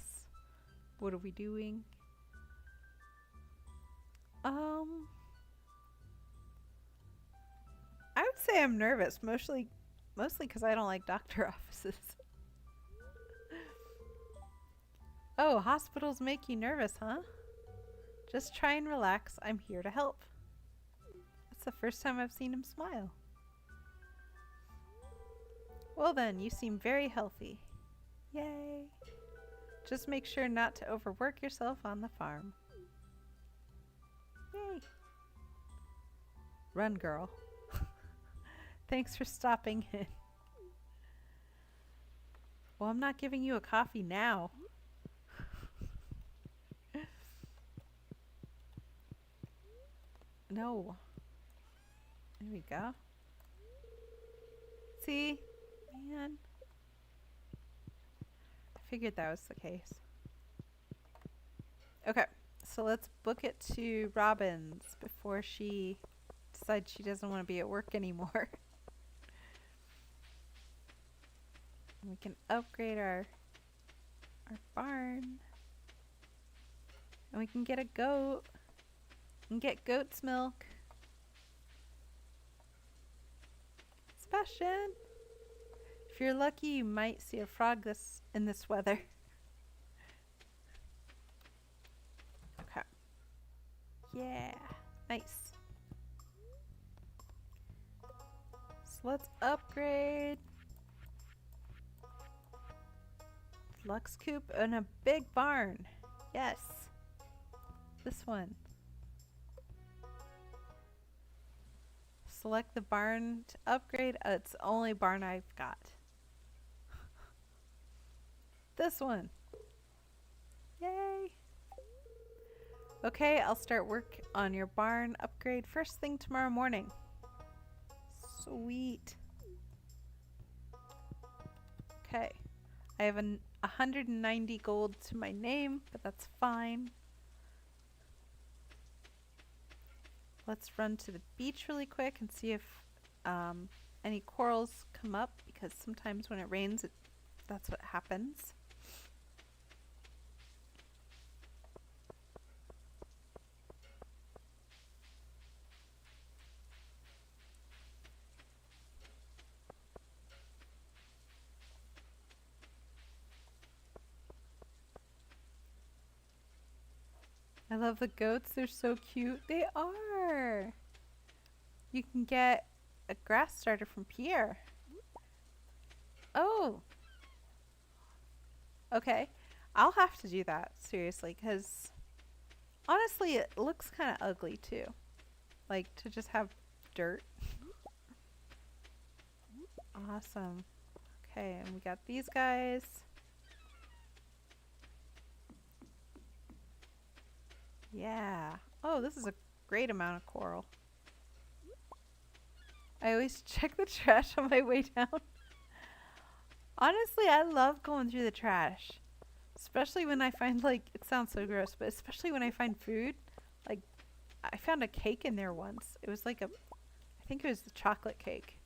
What are we doing? I would say I'm nervous, mostly because I don't like doctor offices. Oh, hospitals make you nervous, huh? Just try and relax. I'm here to help. That's the first time I've seen him smile. Well then, you seem very healthy. Yay. Just make sure not to overwork yourself on the farm. Yay. Run, girl. Thanks for stopping in. Well, I'm not giving you a coffee now. No. There we go. See? Man. I figured that was the case. Okay. So let's book it to Robin's before she decides she doesn't want to be at work anymore. We can upgrade our barn. And we can get a goat. And get goat's milk. Sebastian! If you're lucky, you might see a frog in this weather. Okay. Yeah. Nice. So let's upgrade. Lux coop and a big barn. Yes. This one. Select the barn to upgrade. It's the only barn I've got. This one. Yay. Okay, I'll start work on your barn upgrade first thing tomorrow morning. Sweet. Okay. I have 190 gold to my name, but that's fine. Let's run to the beach really quick and see if any corals come up, because sometimes when it rains, that's what happens. I love the goats. They're so cute. They are. You can get a grass starter from Pierre. Oh. Okay. I'll have to do that, seriously, because honestly, it looks kind of ugly, too. Like, to just have dirt. Awesome. Okay, and we got these guys. Yeah. Oh, this is a great amount of coral. I always check the trash on my way down. Honestly, I love going through the trash. Especially when I find, like, it sounds so gross, but especially when I find food. Like, I found a cake in there once. It was like I think it was the chocolate cake.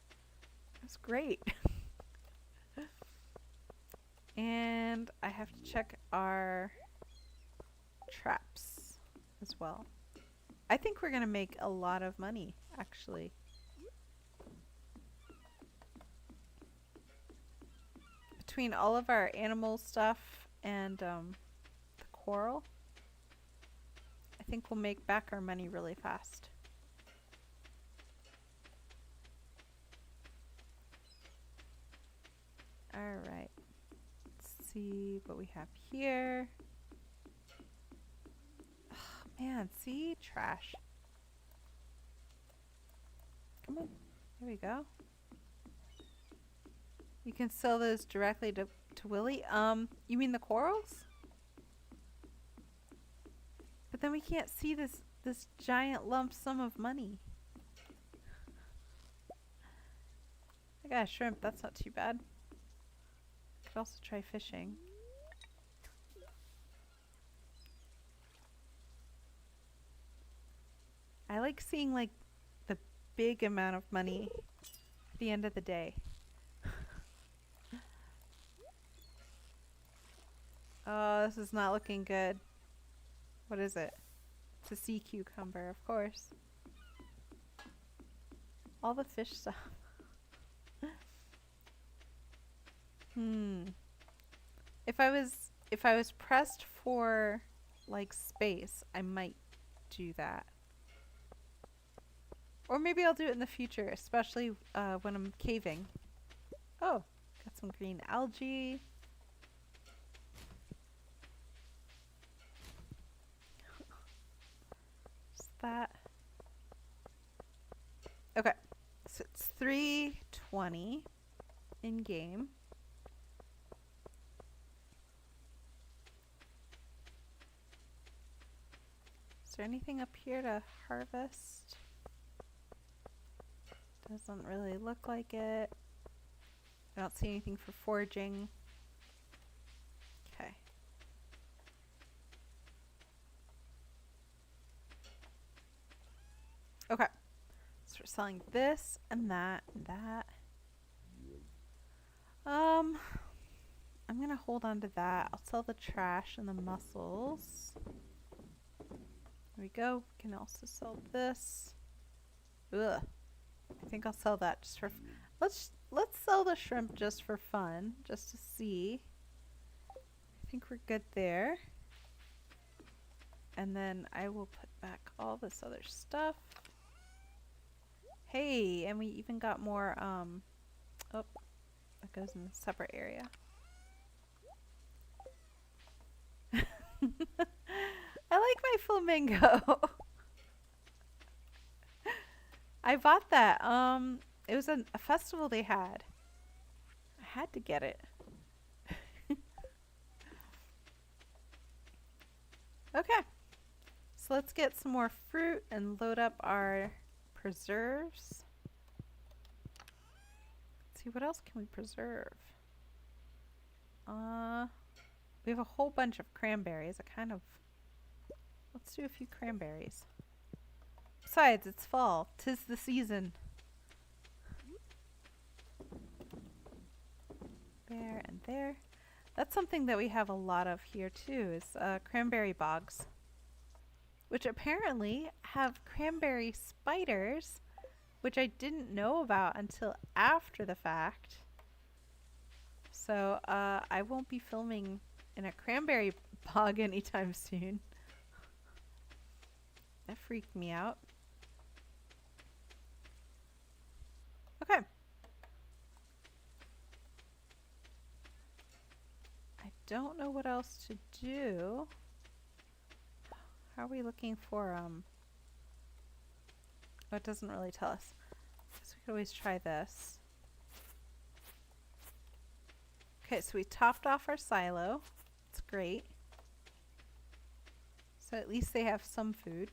It was great. And I have to check our traps as well. I think we're going to make a lot of money, actually. Between all of our animal stuff and the coral, I think we'll make back our money really fast. Alright. Let's see what we have here. Oh, man, see? Trash. Come on. There we go. You can sell those directly to Willy. You mean the corals? But then we can't see this giant lump sum of money. I got a shrimp. That's not too bad. Could also try fishing. I like seeing like the big amount of money at the end of the day. Oh, this is not looking good. What is it? It's a sea cucumber, of course. All the fish stuff. If I was pressed for like space, I might do that. Or maybe I'll do it in the future, especially when I'm caving. Oh, got some green algae. Just that. Okay, so it's 3:20 in game. Is there anything up here to harvest? Doesn't really look like it. I don't see anything for foraging. Okay. Okay. So we're selling this and that and that. I'm gonna hold on to that. I'll sell the trash and the mussels. There we go. We can also sell this. Ugh. I think I'll sell that just for let's sell the shrimp just for fun, just to see. I think we're good there. And then I will put back all this other stuff. Hey, and we even got more oh, that goes in a separate area. I like my flamingo. I bought that. It was a festival they had. I had to get it. Okay. So let's get some more fruit and load up our preserves. Let's see, what else can we preserve? We have a whole bunch of cranberries. Let's do a few cranberries. Besides, it's fall. 'Tis the season. There and there. That's something that we have a lot of here too, is cranberry bogs. Which apparently have cranberry spiders, which I didn't know about until after the fact. So I won't be filming in a cranberry bog anytime soon. That freaked me out. Okay. I don't know what else to do. How are we looking for oh, it doesn't really tell us. So we could always try this. Okay, so we topped off our silo. It's great. So at least they have some food.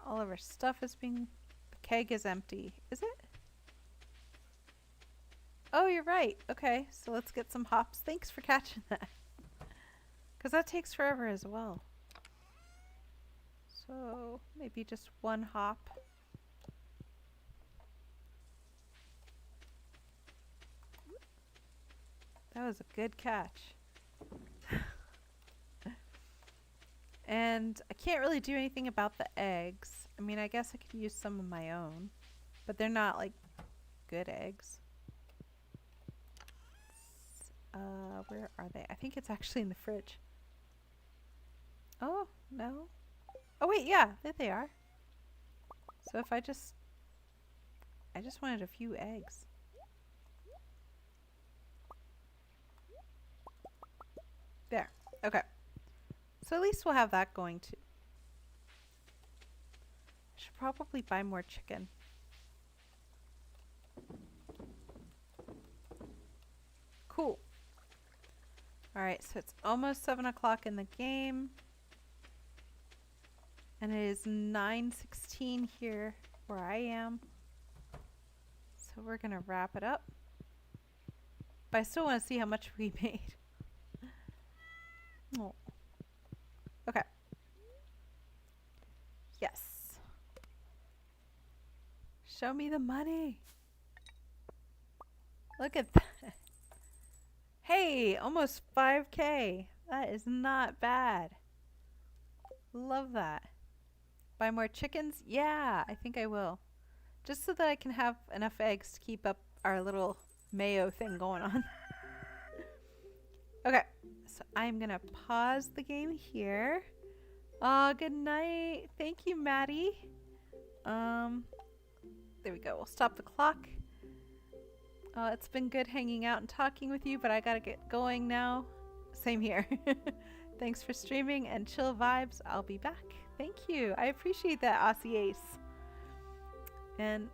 All of our stuff is being... The keg is empty. Is it? Oh, you're right. Okay, so let's get some hops. Thanks for catching that. Because that takes forever as well. So maybe just one hop. That was a good catch. And I can't really do anything about the eggs. I mean, I guess I could use some of my own. But they're not, like, good eggs. Where are they? I think it's actually in the fridge. Oh, no. Oh, wait, yeah. There they are. So if I just wanted a few eggs. There. Okay. So at least we'll have that going too. I should probably buy more chicken. Cool. Alright, so it's almost 7 o'clock in the game. And it is 9:16 here where I am. So we're going to wrap it up. But I still want to see how much we made. Oh. Okay. Yes. Show me the money. Look at that. Hey, almost 5K. That is not bad. Love that. Buy more chickens? Yeah, I think I will. Just so that I can have enough eggs to keep up our little mayo thing going on. Okay, so I'm going to pause the game here. Good night. Thank you, Maddie. There we go. We'll stop the clock. It's been good hanging out and talking with you, but I gotta get going now. Same here. Thanks for streaming and chill vibes. I'll be back. Thank you. I appreciate that, Aussie Ace. And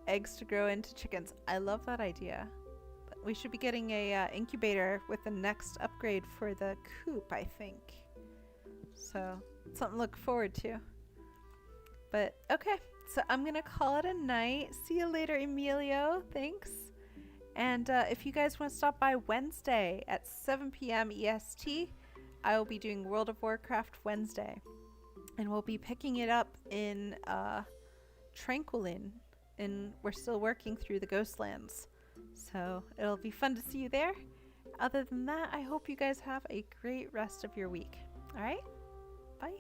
eggs to grow into chickens. I love that idea. But we should be getting a incubator with the next upgrade for the coop, I think. So something to look forward to. But okay, so I'm gonna call it a night. See you later, Emilio. Thanks. And if you guys want to stop by Wednesday at 7 p.m. EST, I will be doing World of Warcraft Wednesday. And we'll be picking it up in Tranquilin. And we're still working through the Ghostlands. So it'll be fun to see you there. Other than that, I hope you guys have a great rest of your week. All right? Bye.